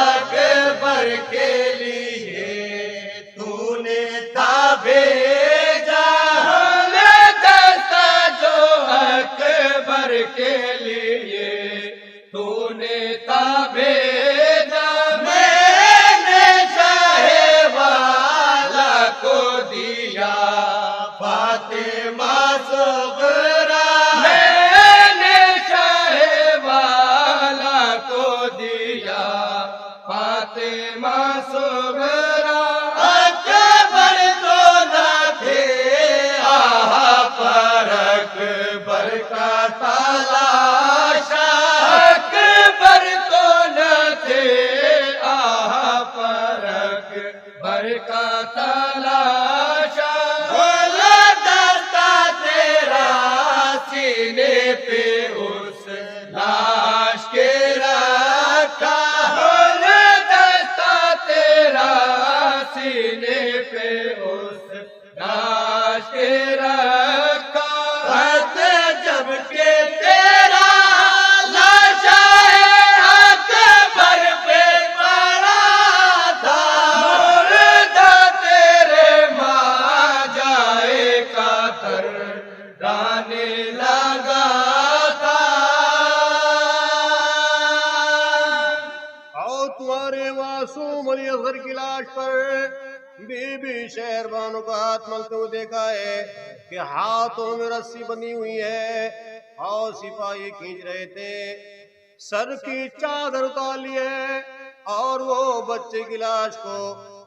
अकबर के लिए तूने था भेजा। रास्ता जो अकबर के लिए तूने था भेजा। मैंने चाहे वाला को दिया फातिमा सुगरा। मैंने चाहे वाला को दिया फातिमा सुगरा। अकबर तो न थे आहा पर अकबर का तलाशा। अकबर तो न थे आहा पर अकबर का तलाशा। बोला दस्ता तेरा गाने लगा था। और तुम्हारे मासूम अली असगर की लाश पर बीबी शहरबानों का हाथ मलते हुए देखा है कि हाथों में रस्सी बंधी हुई है और सिपाही खींच रहे थे। सर की चादर उतार ली है और वो बच्चे की लाश को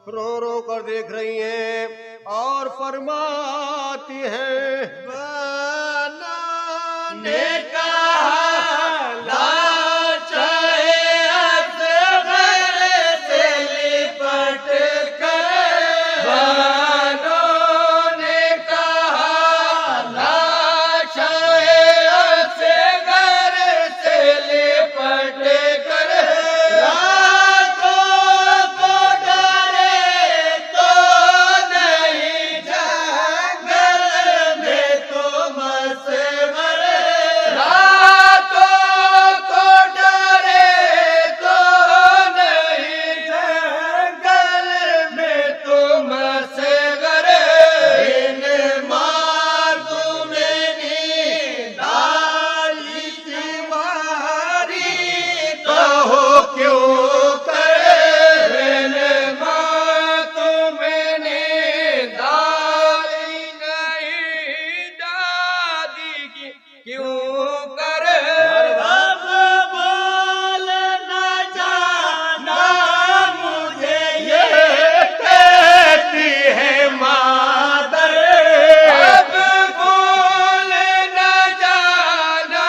रो रो कर देख रही हैं और फरमाती हैं, ने कहा लाश है असगर से लिपट कर। बानों ने कहा लाश है असगर से लिपट कर। रातों को डरे तो नहीं जंगल में तो मसवर। रातों को डरे तो नहीं जंगल में तो मसवर। इन मासूमे नींद आई तुम्हारी कहो क्यों करे। इन मासूमे नींद आई नहीं दादी की क्यों करे। अब बोल न जाना मुझे ये कहती है मादर। अब बोल न जाना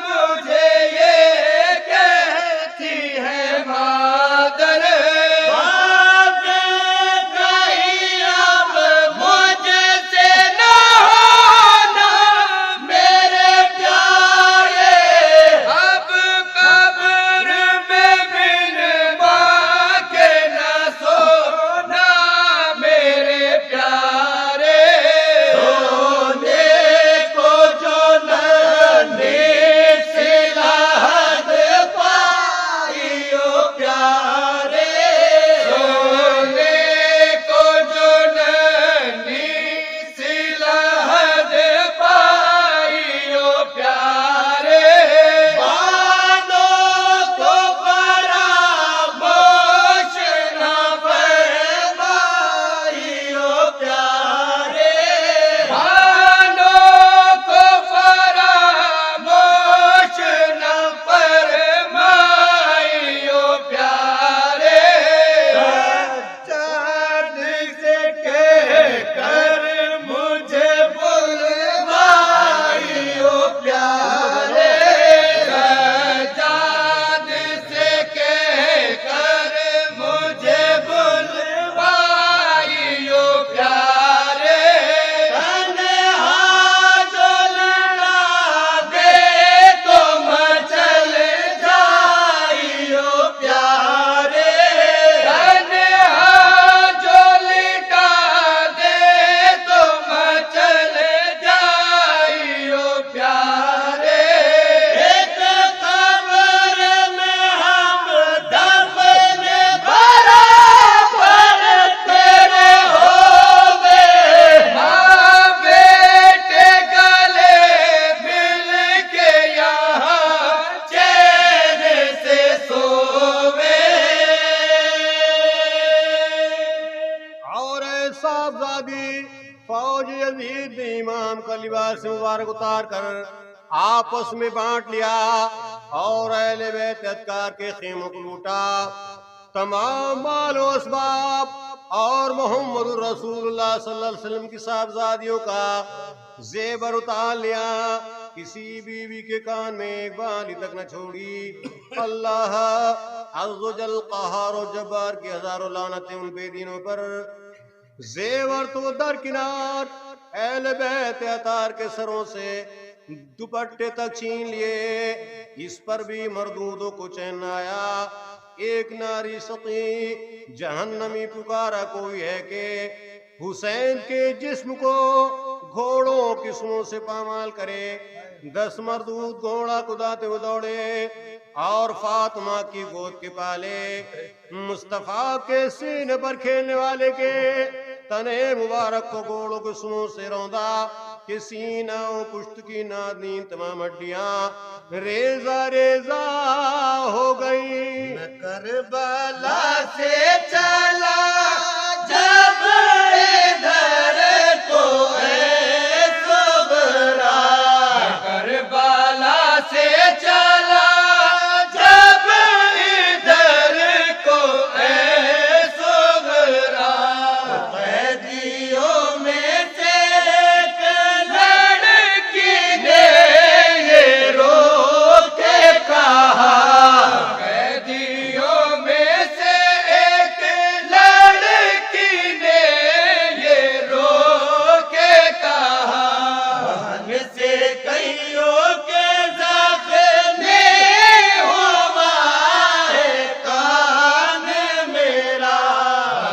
मुझे ये कहती है मादर। बात कहीं अब मुझसे न होना मेरे प्यारे। अब कब्र में बिन माँ के न सोना मेरे प्यारे। सोने को जो नन्ही सी लाहद पाई ओ प्यारे। सोने को जो नन्ही सी लाहद पाई ओ प्यारे। बानों को फरामोश न फरमाई ओ प्यारे। बानों को फरामोश न फरमाई ओ प्यारे। सज्जाद से कह कर मुझे बुलवाई ओ प्यारे। सज्जाद से कह कर मुझे बुलवाई ओ प्यारे। तन्हा जो लड़ा दे तो मचल जाई ओ प्यारे। तन्हा जो लिटा दे तो मचल जाई ओ प्यारे। एक कब्र में हम दफन बराबर तेरे होंगे। माँ बेटे गले मिल के यहाँ चैन से सोवे। और साहबजादी फौज यजीद ने इमाम का लिबास मुबारक उतार कर आपस में बांट लिया और अहले बैत अत्कार के खेमों को लूटा। तमाम मालो असबाब और मोहम्मद रसूलुल्लाह सल्लल्लाहु अलैहि वसल्लम की साहबजादियों का जेबर उतार लिया। किसी बीवी के कान में एक बाली तक न छोड़ी। अल्लाह अज़्ज़वजल क़हार और जब्बार की हजारों लानतें उन बेदीनों पर। जेवर तो दरकिनार, अहले बैत अतार के सरों से दुपट्टे तक छीन लिए। इस पर भी मर्दूदों को चैन न आया। एक नारी सकी जहन्नमी पुकारा कोई है कि हुसैन के जिस्म को घोड़ों की सूंड से पामाल करे। 10 मर्दूद घोड़ा कुदाते हुए दौड़े और फातिमा की गोद के पाले मुस्तफा के सीने पर खेलने वाले के तने मुबारक को घोड़ों के सूंड से रौंदा कि सीना पुश्त की नादीन तमाम हड्डियां रेजा रेजा हो गई। करबला से चला जब इधर को ए सुगरा, करबला से चला जब इधर को ए सुगरा, कैदियों में से एक लड़की ने ये रो के कहा, कैदियों में से एक लड़की ने ये रो के कहा, बहन से कईयों के ज़ख्म हुआ है कान मेरा,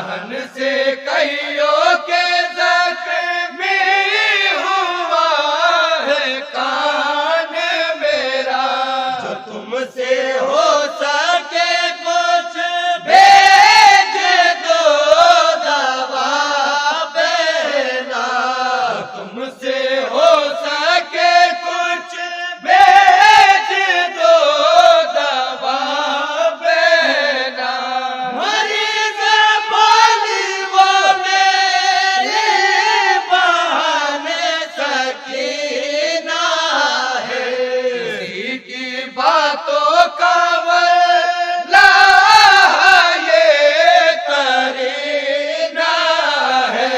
बहन से कईयों के ज़ख्म हुआ है कान मेरा, जो तुमसे हो सके कुछ भेज दो दवा बहना, तुमसे हो सके कुछ भेज दो दवा बहना, मरीज बोली वो मेरे बहाने सकीना है, किसी की बातों का वला ये करीना है।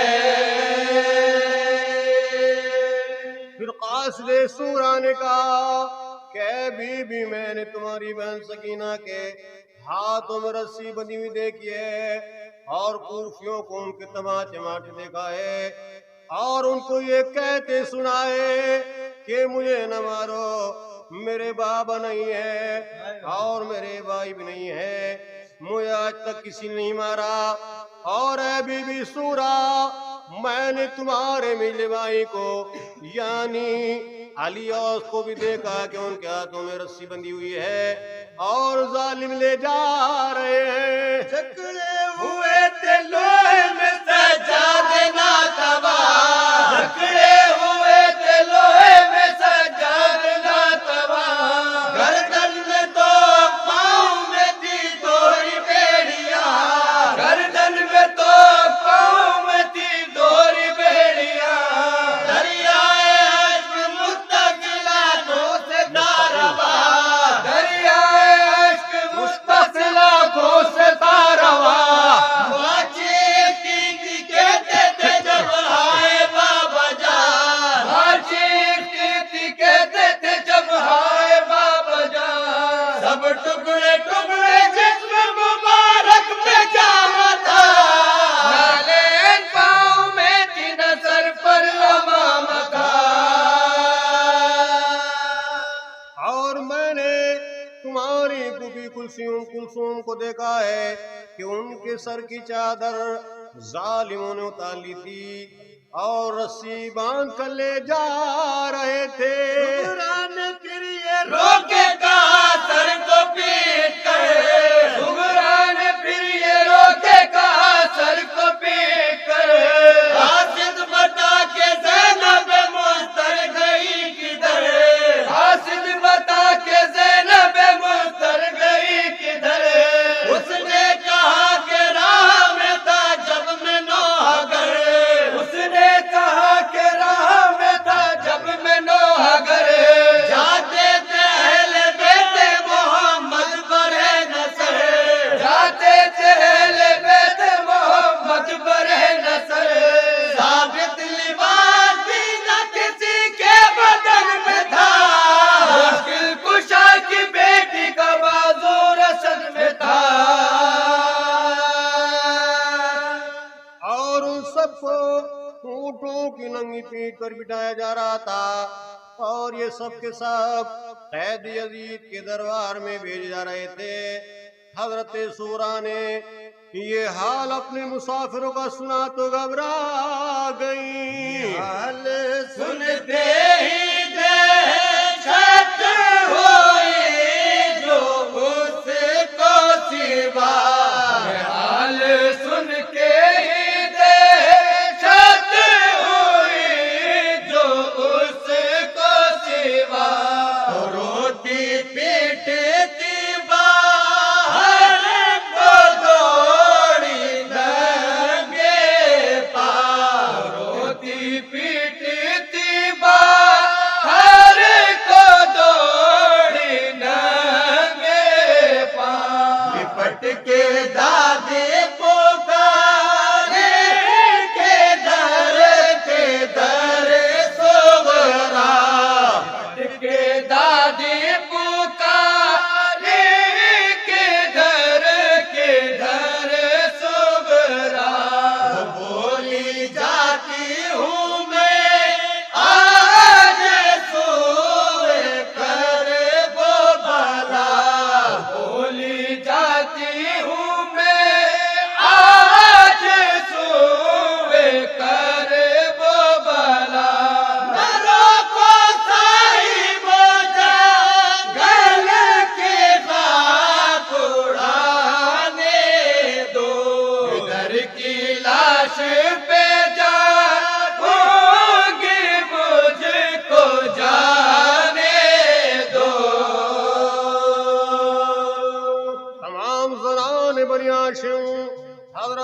फिर कासिद सूरा ने कहा कि बीबी मैंने तुम्हारी बहन सकीना के हाथों में रस्सी बंधी हुई देखी है और कुर्सियों को उनके तमाचे माटे देखा है और उनको ये कहते सुना है कि मुझे न मारो, मेरे बाबा नहीं है और मेरे भाई भी नहीं है, मुझे आज तक किसी ने नहीं मारा। और है बीबी सूरा, मैंने तुम्हारे मिले भाई को यानी अलियास को भी देखा कि उनके हाथों में रस्सी बंधी हुई है और जालिम ले जा रहे हैं। जकड़े हुए थे लोहे में सजा देना तबा, जकड़े हुए थे लोहे में सजा देना तबा, गर्दन में तो पाँव में थी दोरी बेड़िया, गर्दन में तो पाँव में थी दोरी बेड़िया, दरियाए अश्क मुस्तकिला को से तारवा, दरियाए अश्क मुस्तकिला को से तारवा, कहते थे जब हाय बाबा जान, कहते थे जब हाय बाबा जान, सब टुकड़े टुकड़े जिस्म मुबारक पे जावा था, नालेन पाँव में थी न सर पर अमाम था। और मैंने तुम्हारी फूफी कुलसूम को देखा है कि उनके सर की चादर जालिमों ने उतार ली थी और रस्सी बांध कर ले जा रहे थे। सुगरान फिर ये रोके कहा सर को पीट कर, सुगरान फिर ये रोके कहा सर को पीट कर, हासिद बता के ज़ैनब मुस्तर गई किधर, हासिद बता के ज़ैनब मुस्तर गई किधर, उसने कहा कि राह में था जब मैं नौहगर, उसने कहा कि राह में था जब मैं नौहगर, जाते थे अहले बेटे मोहम्मद बरे नसर, जाते थे अहले बेटे मोहम्मद बरे नसर, साबित लिबास भी न किसी के बदन में था, मुश्किल कुशा की बेटी का बाजू रसन में था। और उन सबको ऊँटों की नंगी पीठ पर बिठाया जा रहा था और ये सब के सब कैद यजीद के दरबार में भेजे जा रहे थे। हजरत सूरा ने ये हाल अपने मुसाफिरों का सुना तो घबरा गई। हाल सुनते ही दहशत हुई जो उसको सिवा, हाल सुन के ही दहशत हुई जो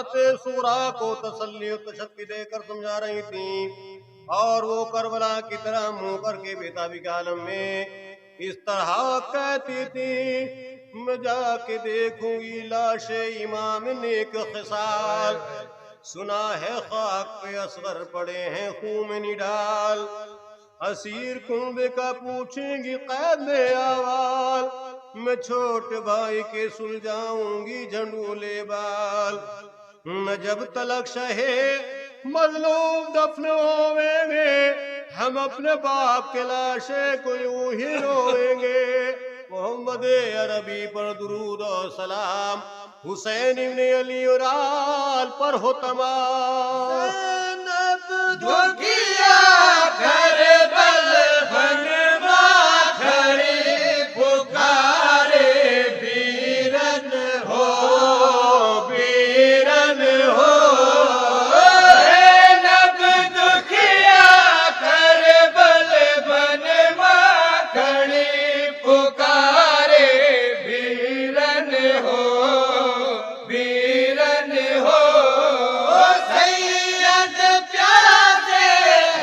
हजरत सूरा को तसल्ली और तशक्की देकर समझा रही थी, और वो करबला की तरह मुंह करके बेताबी आलम में इस तरह कहती थी, मैं जाके देखूंगी लाशे इमाम नेक खिसाल, सुना है खाक पे असगर पड़े हैं खून में निडाल, असीर कुंबे का पूछेंगी कैद में आवाल, मैं छोटे भाई के सुलझाऊंगी झंडूले बाल, न जब तलक शहे मजलूम दफन होवेंगे, हम अपने बाप के लाशे को यूं ही रोएंगे। मोहम्मद अरबी पर दुरूद और सलाम, हुसैन इब्ने अली और आल पर हो तमाम। दुखिया करबल बनवा खड़ी पुकारे वीरन हो, वीरन हो। नब दुखिया करबल बनवा खड़ी पुकारे वीरन हो, वीरन हो। सैयद प्यासे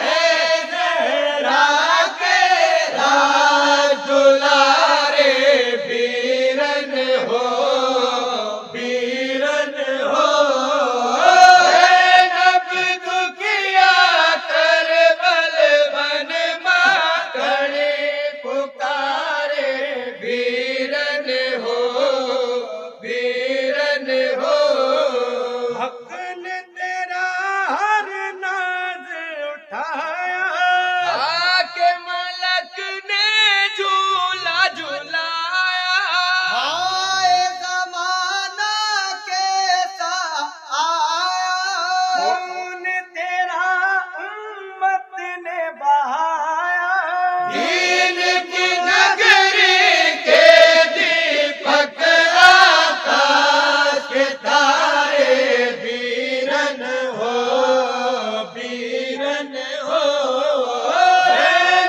है ज़हरा के राज दुलारे वीरन हो, वीरन हो। नब दुखिया करबल बनवा खड़ी पुकारे वीरन हो, वीरन हो। हक ने तेरा हर नाज उठाया, आके मलक ने झूला झूलाया। हाय ज़माना कैसा आया, खून तेरा उम्मत ने बहाया। दीन की नगरी के दीपक आकाश के तारे वीरन हो, वीरन हो।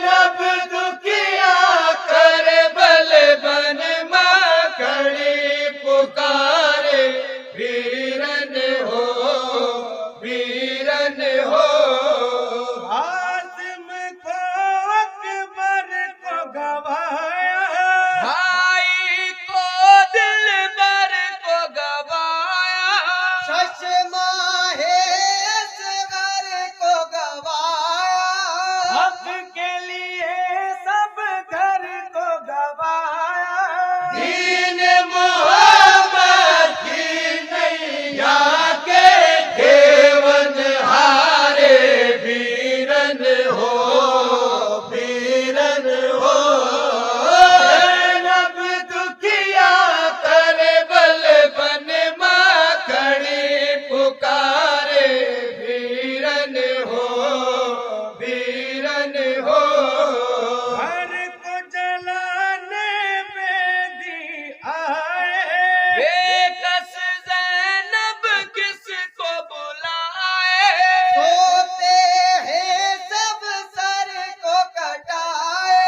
नब दुखिया करबल बनवा खड़ी पुकारे वीरन हो, वीरन हो। आज़म को अकबर को गवाया, भाई को दिलबर को गवाया। चश्मा है असगर को गवाया, हक के लिए सब घर को गवाया। दीन मोहम्मद की नैया के देवन हारे वीरन हो, वीरन हो। नब दुखिया करबल बनवा खड़ी पुकारे वीरन हो, वीरन हो। घर को जलाने बेदी आए, बेकस ज़ैनब किसको बुलाए। सोते हैं सब सर को कटाए,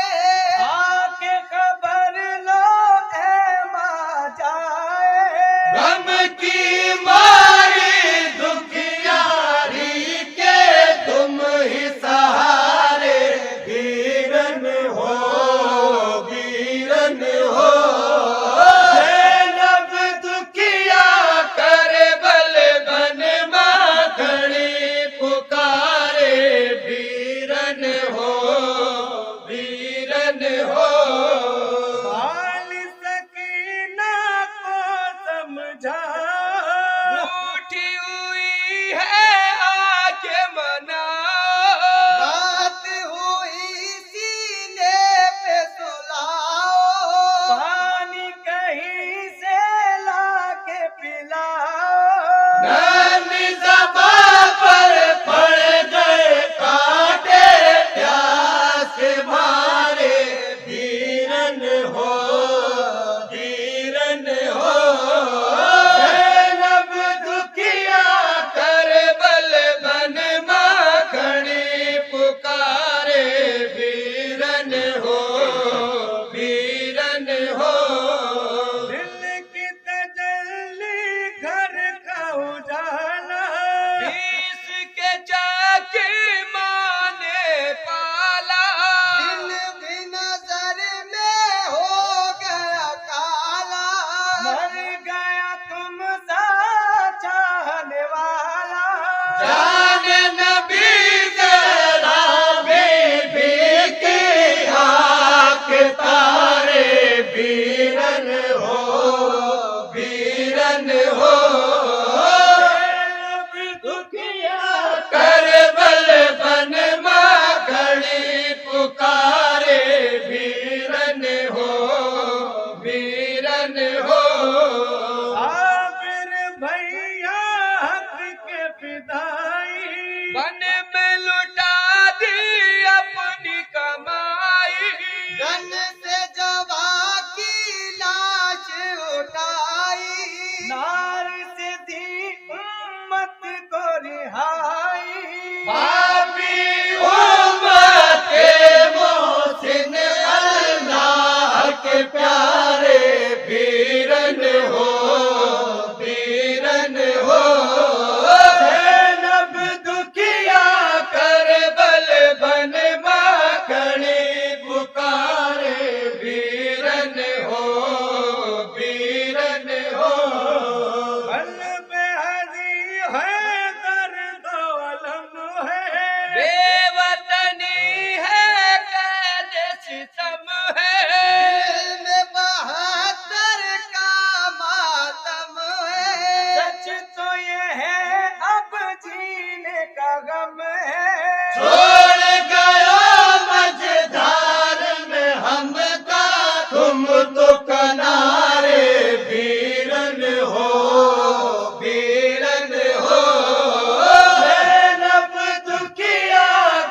आके खबर लो ए माँ जाए। गम की मारी दुखियारी के तुम ही सहारे वीरन हो, वीरन हो। ज़ैनब दुखिया करबल बनवा खड़ी पुकारे वीरन हो, वीरन हो। बाल सकीना को समझा, रूठी हुई है आके मना। बात हुई सीने पे सुलाओ, पानी कहीं से लाके पिलाओ। नानी ज़बा पर पड़ गए कांटे प्यास मारे वीरन हो, वीरन हो। नब दुखिया करबल बनवा खड़ी पुकारे वीरन हो, वीरन हो। दिल की तजल्ली घर का उजाला, जंग से जवा की लाश उठाई, नार से दी उम्मत को रिहाई। पापी उम्मत के मोहसिन अल्लाह के प्यारे वीरन हो, वीरन हो। ज़ैनब दुखिया करबल बन माखणी पुकारे वीरन हो, वीरन हो। कल्ब हज़ी है दर्द अलम है, बेवतनी है कैद सितम है, दिल में बहादुर का मातम है। सच तो ये है अब जीने का गम है, छोड़ गया मझधार में हमका तुम तो किनारे वीरन हो, वीरन हो। ज़ैनब दुखिया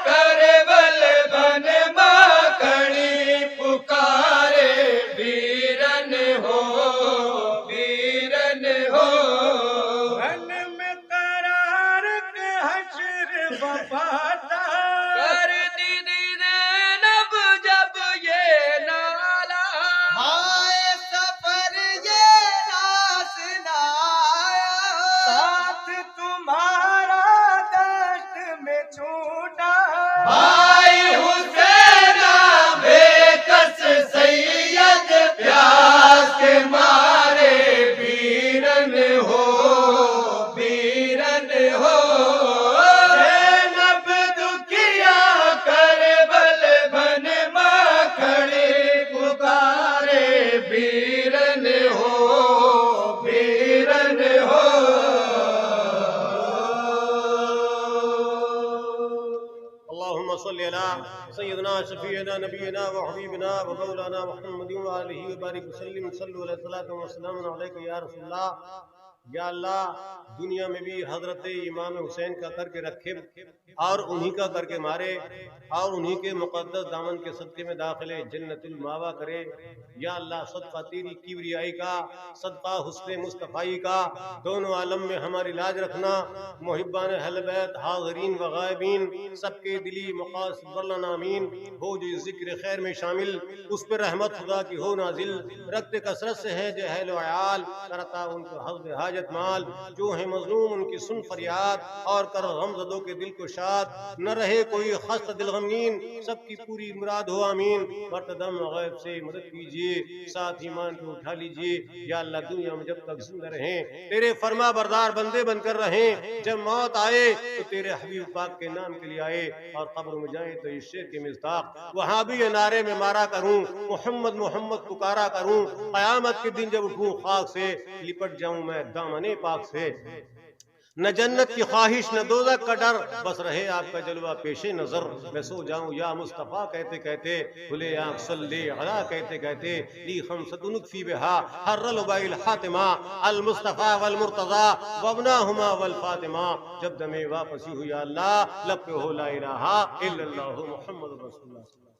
करबल बन माखणी पुकारे वीरन हो, वीरन हो। मन में करार के हश्र वफाता कर दी ज़ैनब जब ये नाला, हाय सफर ये रास ना आया, साथ तुम्हारा दश्त में छूटा। भाई हुसैना बेकस सैयद प्यास के मारे वीरन हो, वीरन हो। ज़ैनब दुखिया करबल बन माखणी पुकारे वीरन हो, वीरन हो। अल्लाहुम्मा सल्लि अला सय्यदना शफीअना नबीना व हबीबना व मौलाना मुहम्मदिन व आलिहि व बारिक वसल्लिम सल्लु अलैहि सल्लल्लाहु व सल्लम अलैका या रसूलल्लाह। या अल्लाह, दुनिया में भी हजरत इमाम हुसैन का करके रखे और उन्हीं का करके मारे और उन्हीं के मुक़द्दस दामन के सदक़े में दाखिले जन्नतुल मावा करे। या अल्लाह, सदका तेरी किबरियाई का, सदका हुस्न मुस्तफ़ाई का दोनों आलम में हमारी लाज रखना। मुहिब्बान अहल बैत हाज़रीन व गायबीन सबके दिली मक़ासिद वर्लना आमीन। हो जो ज़िक्र खैर में शामिल उस पर रहमत खुदा की हो नाजिल। रक्त कसरत से है जो अहल व अयाल, करता उनको हज़्ब हाजत माल। जो है मज़लूम उनकी सुन फरियाद और कर गमज़दों के दिल को शाद। न रहे कोई खस्त दिल गमगीन, सबकी पूरी मुराद हो आमीन। मर्तदम गैब से मदद कीजिए, साथ ईमान को उठा लीजिए। या अल्लाह, दुनिया में जब तक जिंदा रहें तेरे फरमा बरदार बंदे बनकर रहें। जब मौत आए तो तेरे हबीब पाक के नाम के लिए आए और कब्र में जाए तो इस शेर के मिस्ताक वहाँ भी ये नारे में मारा करूं, मोहम्मद मोहम्मद पुकारा करूं। क़यामत के दिन जब उठूं खाक से, लिपट जाऊं मैं दामने पाक से। न जन्नत की ख्वाहिश न दोज़ख का डर, बस रहे आपका जलवा पेशे नजर। मैं सो जाऊं या मुस्तफ़ा कहते कहते, खुले आँख सल्ले अला कहते कहते। ली खमसतुनुकफी बिहा हर्रल बाइल हातिमा अल मुस्तफ़ा वल मुर्तज़ा वबनाहुमा वल फातिमा। जब दमे वापसी हुई अल्लाह, लब पे हो ला इलाहा इल्लल्लाहु मुहम्मद रसूलुल्लाह।